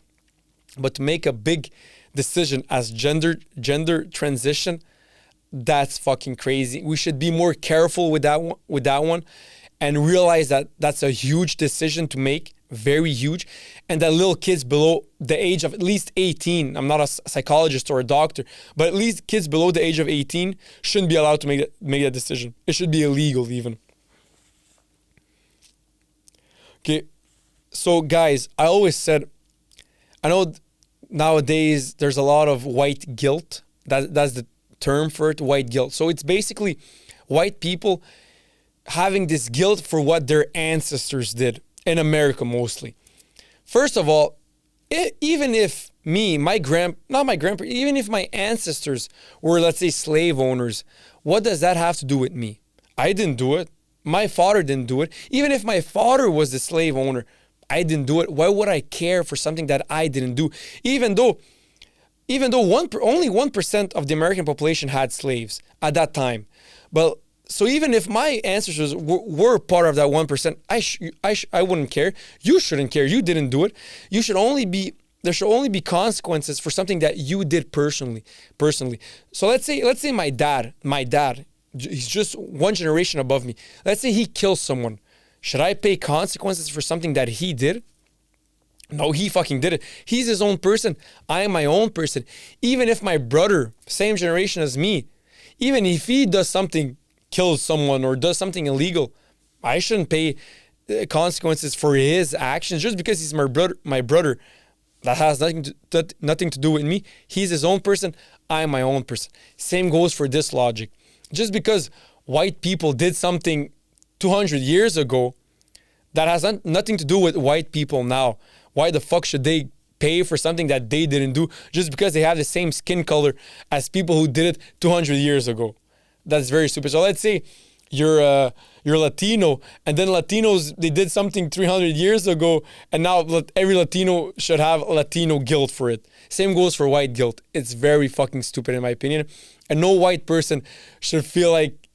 Speaker 1: But to make a big decision as gender transition, that's fucking crazy. We should be more careful with that one, and realize that that's a huge decision to make, very huge, and that little kids below the age of at least 18, I'm not a psychologist or a doctor, but at least kids below the age of 18 shouldn't be allowed to make that decision. It should be illegal even. Okay, so guys, I always said, I know nowadays there's a lot of white guilt. That's the term for it, white guilt. So it's basically white people having this guilt for what their ancestors did, in America mostly. First of all, even if even if my ancestors were, let's say, slave owners, what does that have to do with me? I didn't do it. My father didn't do it. Even if my father was the slave owner, I didn't do it. Why would I care for something that I didn't do? Even though only 1% of the American population had slaves at that time. But so even if my ancestors were part of that 1%, I wouldn't care. You shouldn't care. You didn't do it. There should only be consequences for something that you did personally. So let's say my dad, he's just one generation above me. Let's say he kills someone. Should I pay consequences for something that he did? No, he fucking did it. He's his own person. I am my own person. Even if my brother, same generation as me, even if he does something, kills someone or does something illegal, I shouldn't pay consequences for his actions just because he's my brother. That has nothing to do with me. He's his own person. I am my own person. Same goes for this logic. Just because white people did something 200 years ago, that has nothing to do with white people now. Why the fuck should they pay for something that they didn't do just because they have the same skin color as people who did it 200 years ago? That's very stupid. So let's say you're Latino, and then Latinos, they did something 300 years ago, and now every Latino should have Latino guilt for it. Same goes for white guilt. It's very fucking stupid in my opinion. And no white person should feel like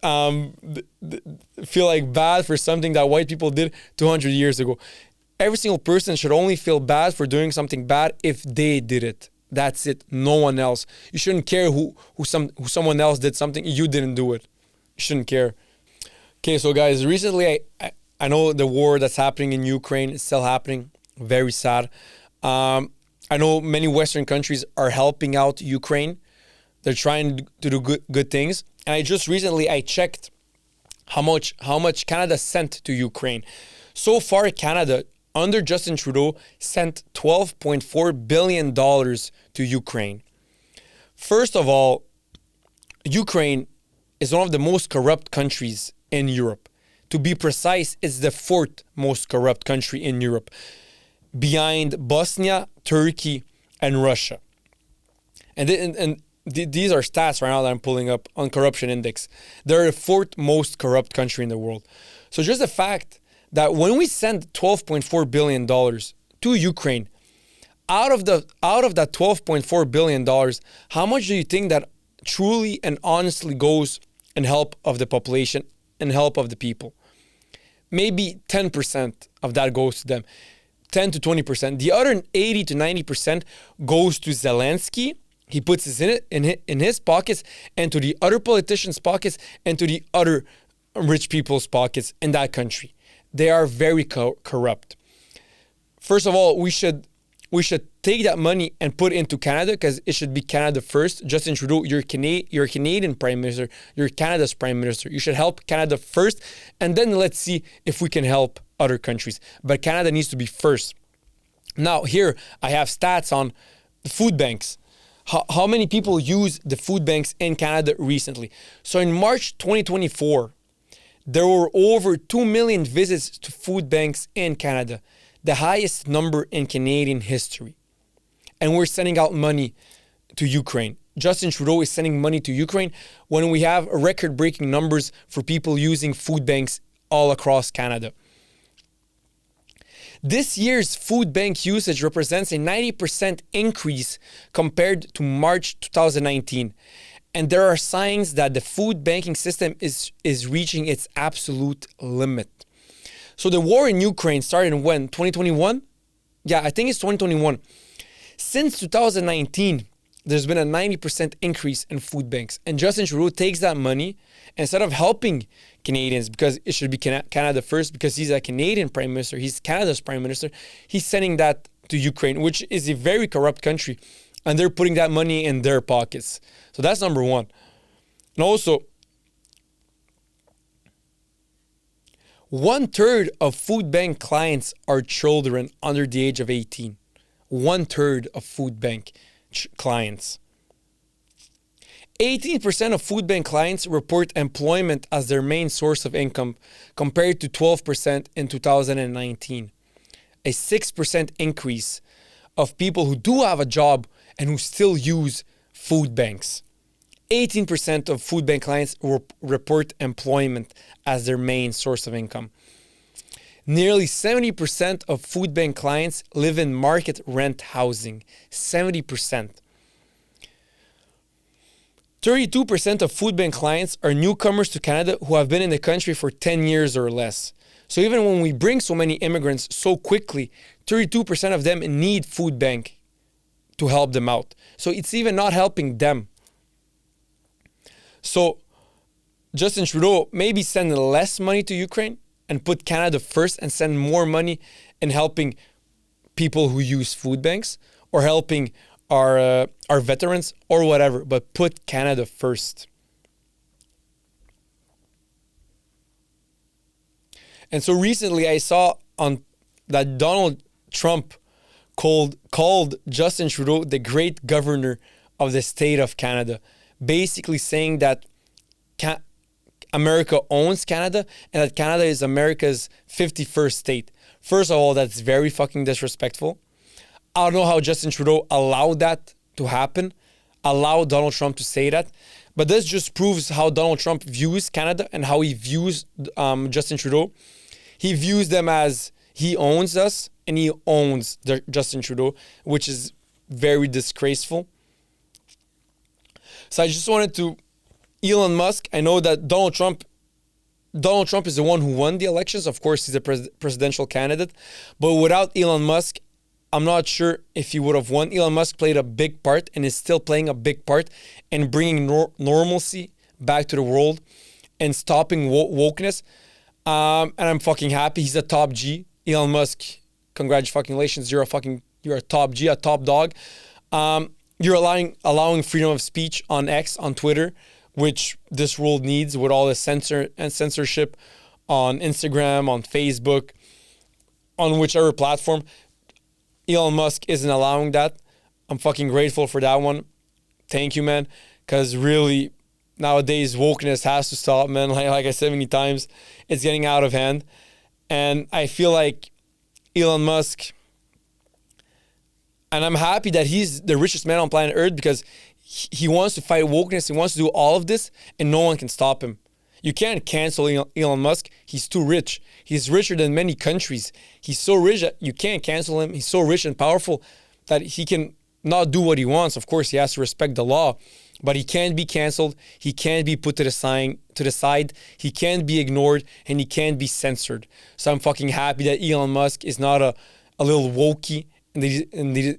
Speaker 1: bad for something that white people did 200 years ago. Every single person should only feel bad for doing something bad if they did it. That's it. No one else. You shouldn't care who someone else did something. You didn't do it. You shouldn't care. Okay, so guys, recently I know the war that's happening in Ukraine is still happening. Very sad. I know many Western countries are helping out Ukraine. They're trying to do good things. And I just recently checked how much Canada sent to Ukraine. So far, Canada, under Justin Trudeau, sent $12.4 billion to Ukraine. First of all, Ukraine is one of the most corrupt countries in Europe. To be precise, it's the fourth most corrupt country in Europe, behind Bosnia, Turkey, and Russia. And these are stats right now that I'm pulling up on Corruption Index. They're the fourth most corrupt country in the world. So just the fact that when we send $12.4 billion to Ukraine, out of that $12.4 billion, how much do you think that truly and honestly goes in help of the population and help of the people? Maybe 10% of that goes to them. 10 to 20%. The other 80 to 90% goes to Zelensky. He puts it in his pockets, and to the other politicians' pockets, and to the other rich people's pockets in that country. They are very corrupt. First of all, we should take that money and put it into Canada, because it should be Canada first. Justin Trudeau, you're a Canadian Prime Minister. You're Canada's Prime Minister. You should help Canada first, and then let's see if we can help other countries. But Canada needs to be first. Now, here I have stats on the food banks. how many people use the food banks in Canada recently. So in March 2024, there were over 2 million visits to food banks in Canada, the highest number in Canadian history. And we're sending out money to Ukraine. Justin Trudeau is sending money to Ukraine when we have record-breaking numbers for people using food banks all across Canada. This year's food bank usage represents a 90% increase compared to March 2019. And there are signs that the food banking system is reaching its absolute limit. So the war in Ukraine started in when? 2021? Yeah, I think it's 2021. Since 2019, there's been a 90% increase in food banks. And Justin Trudeau takes that money, instead of helping Canadians, because it should be Canada first, because he's a Canadian Prime Minister, he's Canada's Prime Minister, he's sending that to Ukraine, which is a very corrupt country. And they're putting that money in their pockets. So that's number one. And also, 1/3 of food bank clients are children under the age of 18. 1/3 of food bank clients. 18% of food bank clients report employment as their main source of income, compared to 12% in 2019. A 6% increase of people who do have a job and who still use food banks. 18% of food bank clients report employment as their main source of income. Nearly 70% of food bank clients live in market rent housing. 70%. 32% of food bank clients are newcomers to Canada who have been in the country for 10 years or less. So even when we bring so many immigrants so quickly, 32% of them need food bank to help them out. So it's even not helping them. So Justin Trudeau maybe send less money to Ukraine and put Canada first and send more money in helping people who use food banks or helping our veterans or whatever, but put Canada first. And so recently I saw on that Donald Trump called Justin Trudeau the great governor of the state of Canada, basically saying that America owns Canada and that Canada is America's 51st state. First of all, that's very fucking disrespectful. I don't know how Justin Trudeau allowed that to happen, allowed Donald Trump to say that, but this just proves how Donald Trump views Canada and how he views Justin Trudeau. He views them as he owns us and he owns Justin Trudeau, which is very disgraceful. So I just wanted to, Elon Musk, I know that Donald Trump is the one who won the elections. Of course, he's a presidential candidate. But without Elon Musk, I'm not sure if he would have won. Elon Musk played a big part and is still playing a big part in bringing normalcy back to the world and stopping wokeness. And I'm fucking happy. He's a top G. Elon Musk, congratulations. You're a top G, a top dog. You're allowing freedom of speech on X, on Twitter, which this world needs with all the censorship on Instagram, on Facebook, on whichever platform. Elon Musk isn't allowing that. I'm fucking grateful for that one. Thank you, man. Because really, nowadays, wokeness has to stop, man. Like I said many times, it's getting out of hand. And I feel like Elon Musk, and I'm happy that he's the richest man on planet Earth, because he wants to fight wokeness. He wants to do all of this, and no one can stop him. You can't cancel Elon Musk. He's too rich. He's richer than many countries. He's so rich that you can't cancel him. He's so rich and powerful that he can not do what he wants. Of course, he has to respect the law, but he can't be canceled. He can't be put to the side. He can't be ignored, and he can't be censored. So I'm fucking happy that Elon Musk is not a little wokey, and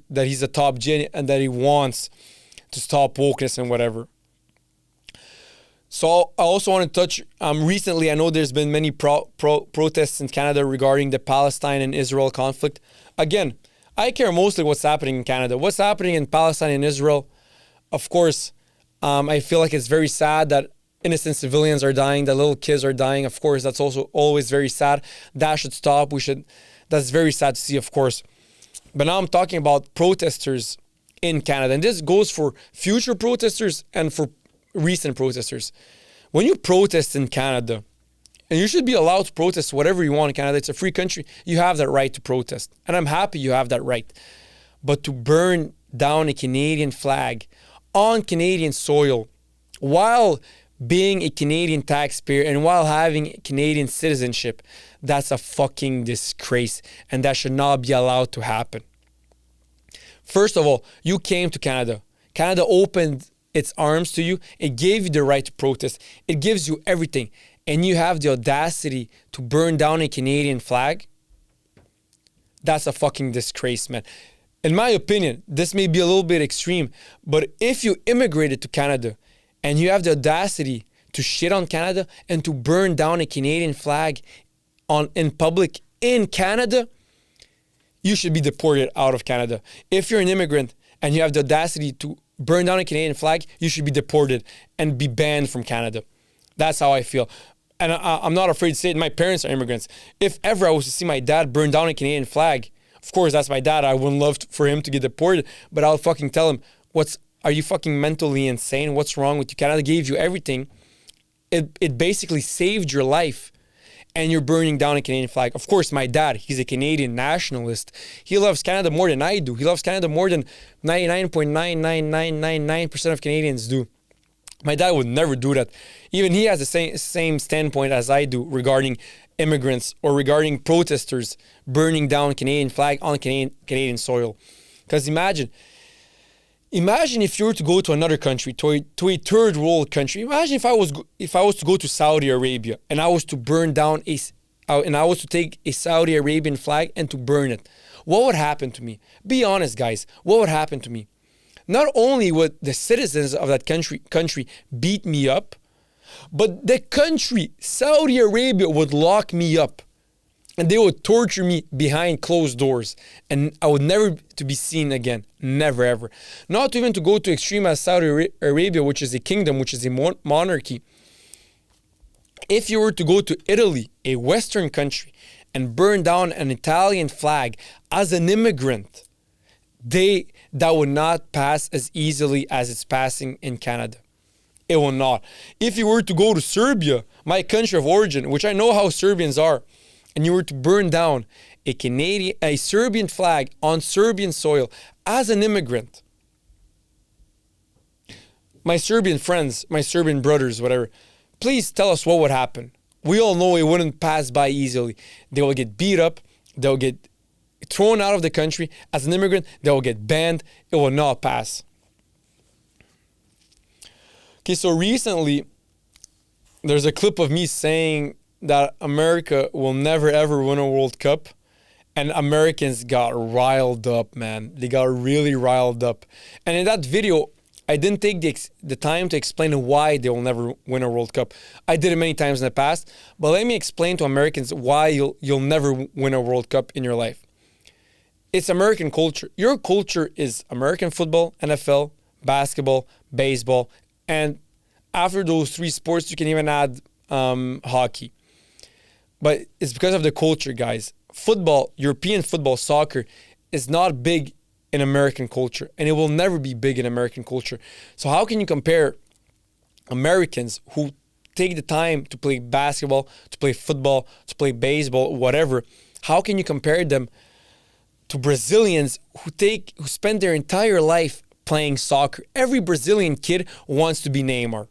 Speaker 1: that he's a top G, and that he wants to stop wokeness and whatever. So I also want to touch, recently I know there's been many protests in Canada regarding the Palestine and Israel conflict. Again, I care mostly what's happening in Canada. What's happening in Palestine and Israel, of course, I feel like it's very sad that innocent civilians are dying, that little kids are dying. Of course, that's also always very sad. That should stop. That's very sad to see, of course. But now I'm talking about protesters in Canada. And this goes for future protesters and for recent protesters. When you protest in Canada, and you should be allowed to protest whatever you want in Canada. It's a free country. You have that right to protest. And I'm happy you have that right. But to burn down a Canadian flag on Canadian soil while being a Canadian taxpayer and while having Canadian citizenship, that's a fucking disgrace. And that should not be allowed to happen. First of all, you came to Canada. Canada opened its arms to you. It gave you the right to protest. It gives you everything. And you have the audacity to burn down a Canadian flag? That's a fucking disgrace, man. In my opinion, this may be a little bit extreme, but if you immigrated to Canada and you have the audacity to shit on Canada and to burn down a Canadian flag in public in Canada, you should be deported out of Canada. If you're an immigrant and you have the audacity to burn down a Canadian flag, you should be deported and be banned from Canada. That's how I feel. And I'm not afraid to say it. My parents are immigrants. If ever I was to see my dad burn down a Canadian flag, of course, that's my dad. I wouldn't love for him to get deported, but I'll fucking tell him, are you fucking mentally insane? What's wrong with you? Canada gave you everything. It basically saved your life, and you're burning down a Canadian flag. Of course, my dad, he's a Canadian nationalist. He loves Canada more than I do. He loves Canada more than 99.99999% of Canadians do. My dad would never do that. Even he has the same standpoint as I do regarding immigrants or regarding protesters burning down Canadian flag on Canadian soil. Because imagine if you were to go to another country, to a third world country. Imagine if I was to go to Saudi Arabia and I was to burn down and I was to take a Saudi Arabian flag and to burn it. What would happen to me? Be honest, guys. What would happen to me? Not only would the citizens of that country beat me up, but the country, Saudi Arabia, would lock me up. And they would torture me behind closed doors. And I would never to be seen again. Never, ever. Not even to go to extreme as Saudi Arabia, which is a kingdom, which is a monarchy. If you were to go to Italy, a Western country, and burn down an Italian flag as an immigrant, that would not pass as easily as it's passing in Canada. It will not. If you were to go to Serbia, my country of origin, which I know how Serbians are, and you were to burn down a Serbian flag on Serbian soil as an immigrant, my Serbian friends, my Serbian brothers, whatever, please tell us what would happen. We all know it wouldn't pass by easily. They will get beat up. They'll get thrown out of the country. As an immigrant, they will get banned. It will not pass. Okay, so recently, there's a clip of me saying that America will never ever win a World Cup. And Americans got riled up, man. They got really riled up. And in that video, I didn't take the time to explain why they will never win a World Cup. I did it many times in the past. But let me explain to Americans why you'll never win a World Cup in your life. It's American culture. Your culture is American football, NFL, basketball, baseball, and after those three sports, you can even add hockey. But it's because of the culture, guys. Football, European football, soccer is not big in American culture, and it will never be big in American culture. So how can you compare Americans who take the time to play basketball, to play football, to play baseball, whatever? How can you compare them to Brazilians who spend their entire life playing soccer? Every Brazilian kid wants to be Neymar.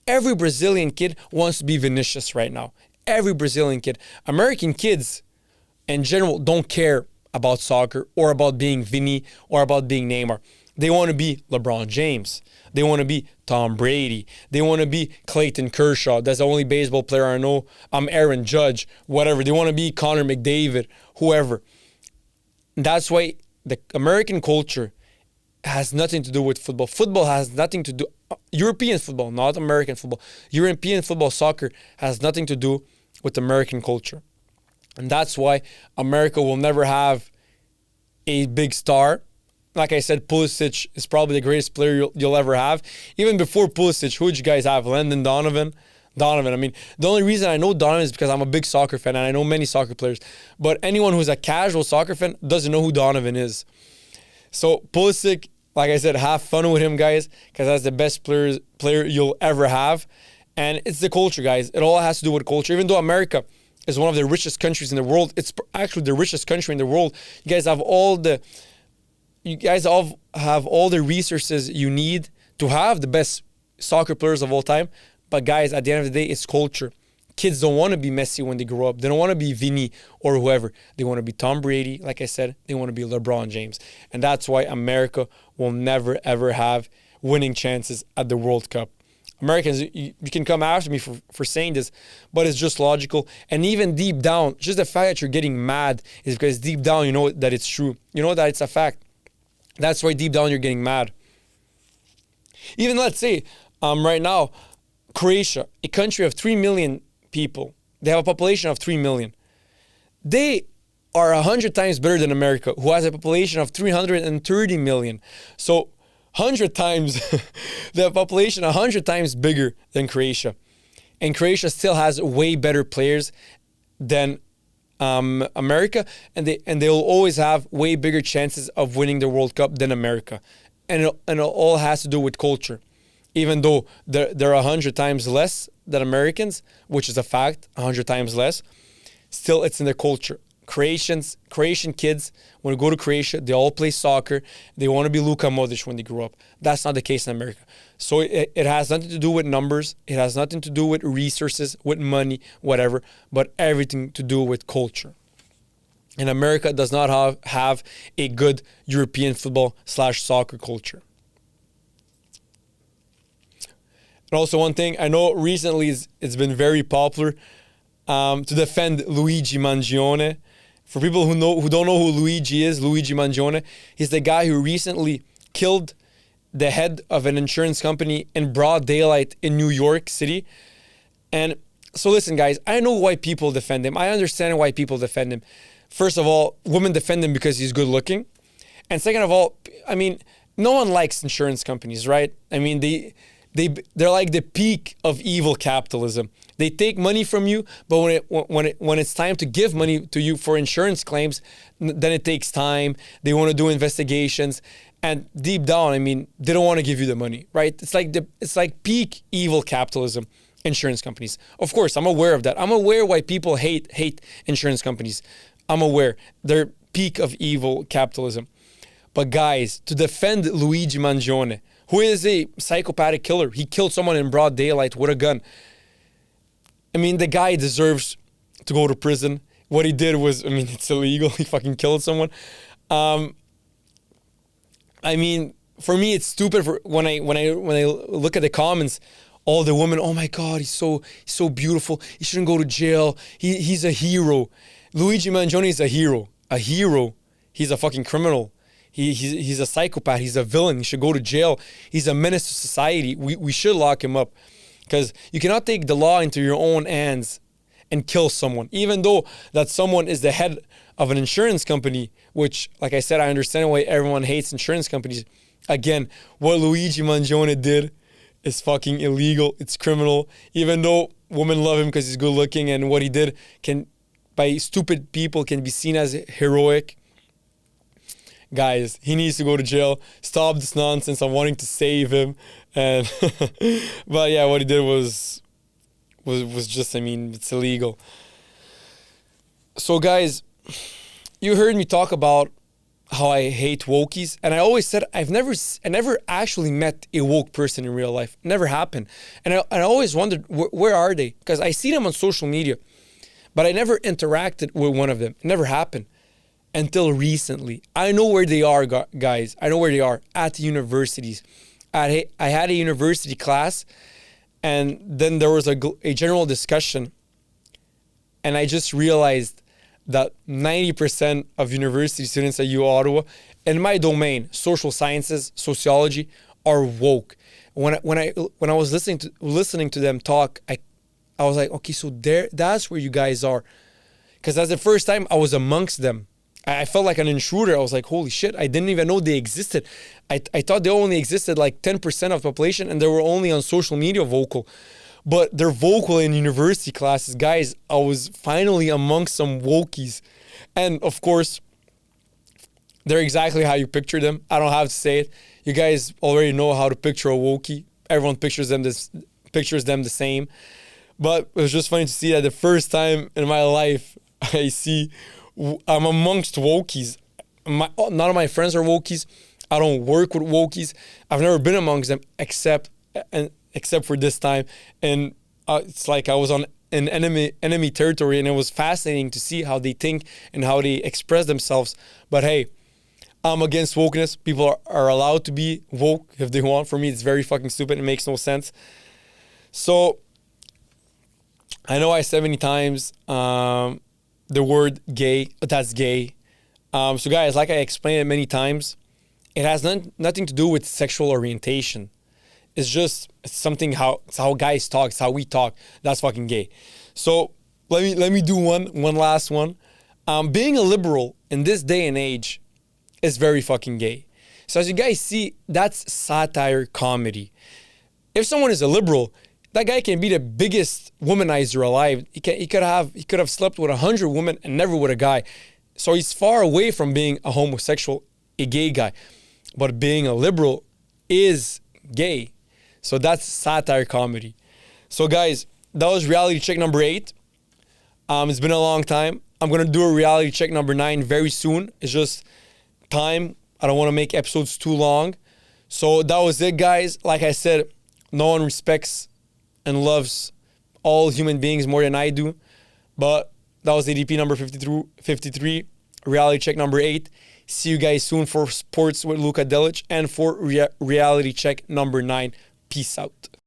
Speaker 1: Every Brazilian kid wants to be Vinicius right now. Every Brazilian kid. American kids, in general, don't care about soccer or about being Vinny or about being Neymar. They want to be LeBron James. They want to be Tom Brady. They want to be Clayton Kershaw. That's the only baseball player I know. I'm Aaron Judge, whatever. They want to be Connor McDavid, whoever. That's why the American culture has nothing to do with football. Football has nothing to do, European football, not American football. European football, soccer has nothing to do with American culture. And that's why America will never have a big star. Like I said, Pulisic is probably the greatest player you'll ever have. Even before Pulisic, who did you guys have? Landon Donovan? Donovan. I mean, the only reason I know Donovan is because I'm a big soccer fan and I know many soccer players. But anyone who's a casual soccer fan doesn't know who Donovan is. So Pulisic Like I said, have fun with him, guys, because that's the best player you'll ever have. And it's the culture, guys. It all has to do with culture. Even though America is one of the richest countries in the world, it's actually the richest country in the world. You guys all have all the resources you need to have the best soccer players of all time. But guys, at the end of the day, it's culture. Kids don't want to be Messi when they grow up. They don't want to be Vinny or whoever. They want to be Tom Brady. Like I said, they want to be LeBron James. And that's why America will never, ever have winning chances at the World Cup. Americans, you can come after me for saying this, but it's just logical. And even deep down, just the fact that you're getting mad is because deep down you know that it's true. You know that it's a fact. That's why deep down you're getting mad. Even let's say, right now, Croatia, a country of 3 million people, they have a population of 3 million. They are 100 times better than America, who has a population of 330 million. So 100 times, the population 100 times bigger than Croatia. And Croatia still has way better players than America, and they will always have way bigger chances of winning the World Cup than America. And it all has to do with culture. Even though they're 100 times less than Americans, which is a fact, 100 times less, still it's in their culture. Croatian kids, when they go to Croatia, they all play soccer. They want to be Luka Modric when they grow up. That's not the case in America. So it has nothing to do with numbers. It has nothing to do with resources, with money, whatever, but everything to do with culture. And America does not have a good European football/soccer culture. And also one thing, I know recently it's been very popular to defend Luigi Mangione. For people who don't know who Luigi is, Luigi Mangione, he's the guy who recently killed the head of an insurance company in broad daylight in New York City. And so listen, guys, I know why people defend him. I understand why people defend him. First of all, women defend him because he's good looking. And second of all, I mean, no one likes insurance companies, right? I mean, they're like the peak of evil capitalism. They take money from you, but when it's time to give money to you for insurance claims, then it takes time. They want to do investigations, and deep down, I mean, they don't want to give you the money, right? It's like peak evil capitalism. Insurance companies. Of course, I'm aware of that. I'm aware why people hate insurance companies. I'm aware they're peak of evil capitalism. But guys, to defend Luigi Mangione, who is a psychopathic killer. He killed someone in broad daylight with a gun. I mean, the guy deserves to go to prison. What he did was, I mean, it's illegal. He fucking killed someone. I mean, for me, it's stupid. When I look at the comments, all the women, oh my God, he's so beautiful. He shouldn't go to jail. He's a hero. Luigi Mangione is a hero. A hero. He's a fucking criminal. He's a psychopath. He's a villain. He should go to jail. He's a menace to society. We should lock him up, because you cannot take the law into your own hands and kill someone, even though that someone is the head of an insurance company, which, like I said, I understand why everyone hates insurance companies. Again, what Luigi Mangione did is fucking illegal. It's criminal. Even though women love him because he's good looking, and what he did by stupid people can be seen as heroic. Guys, he needs to go to jail. Stop this nonsense. I'm wanting to save him. And but yeah, what he did was just, I mean, it's illegal. So guys, you heard me talk about how I hate wokies, and I always said I never actually met a woke person in real life. Never happened. And I always wondered, where are they? Because I see them on social media, but I never interacted with one of them. It never happened. Until recently. I know where they are, guys. I know where they are, at the universities. I had a university class, and then there was a general discussion, and I just realized that 90% of university students at U Ottawa, in my domain, social sciences, sociology, are woke. When I was listening to them talk, I was like, okay, so that's where you guys are, because that's the first time I was amongst them. I felt like an intruder. I was like, holy shit, I didn't even know they existed. I thought they only existed like 10% of the population, and they were only on social media vocal. But they're vocal in university classes. Guys, I was finally amongst some wokies. And of course, They're exactly how you picture them. I don't have to say it. You guys already know how to picture a Wokey. Everyone pictures them the same. But it was just funny to see that the first time in my life I'm amongst Wokies. None of my friends are Wokies. I don't work with Wokies. I've never been amongst them except for this time. And it's like I was on an enemy territory, and it was fascinating to see how they think and how they express themselves. But hey, I'm against wokeness. People are allowed to be woke if they want. For me, it's very fucking stupid. It makes no sense. So I know I said many times the word gay, that's gay. So guys, like I explained it many times, it has nothing to do with sexual orientation. It's something it's how guys talk, it's how we talk. That's fucking gay. So let me do one last one. Being a liberal in this day and age is very fucking gay. So as you guys see, that's satire comedy. If someone is a liberal, that guy can be the biggest womanizer alive. He could have slept with 100 women and never with a guy. So he's far away from being a homosexual, a gay guy. But being a liberal is gay. So that's satire comedy. So guys, that was reality check number 8. It's been a long time. I'm gonna do a reality check number 9 very soon. It's just time. I don't want to make episodes too long. So that was it, guys. Like I said, no one respects and loves all human beings more than I do. But that was ADP number 53, reality check number 8. See you guys soon for Sports with Luka Delic and for reality check number 9. Peace out.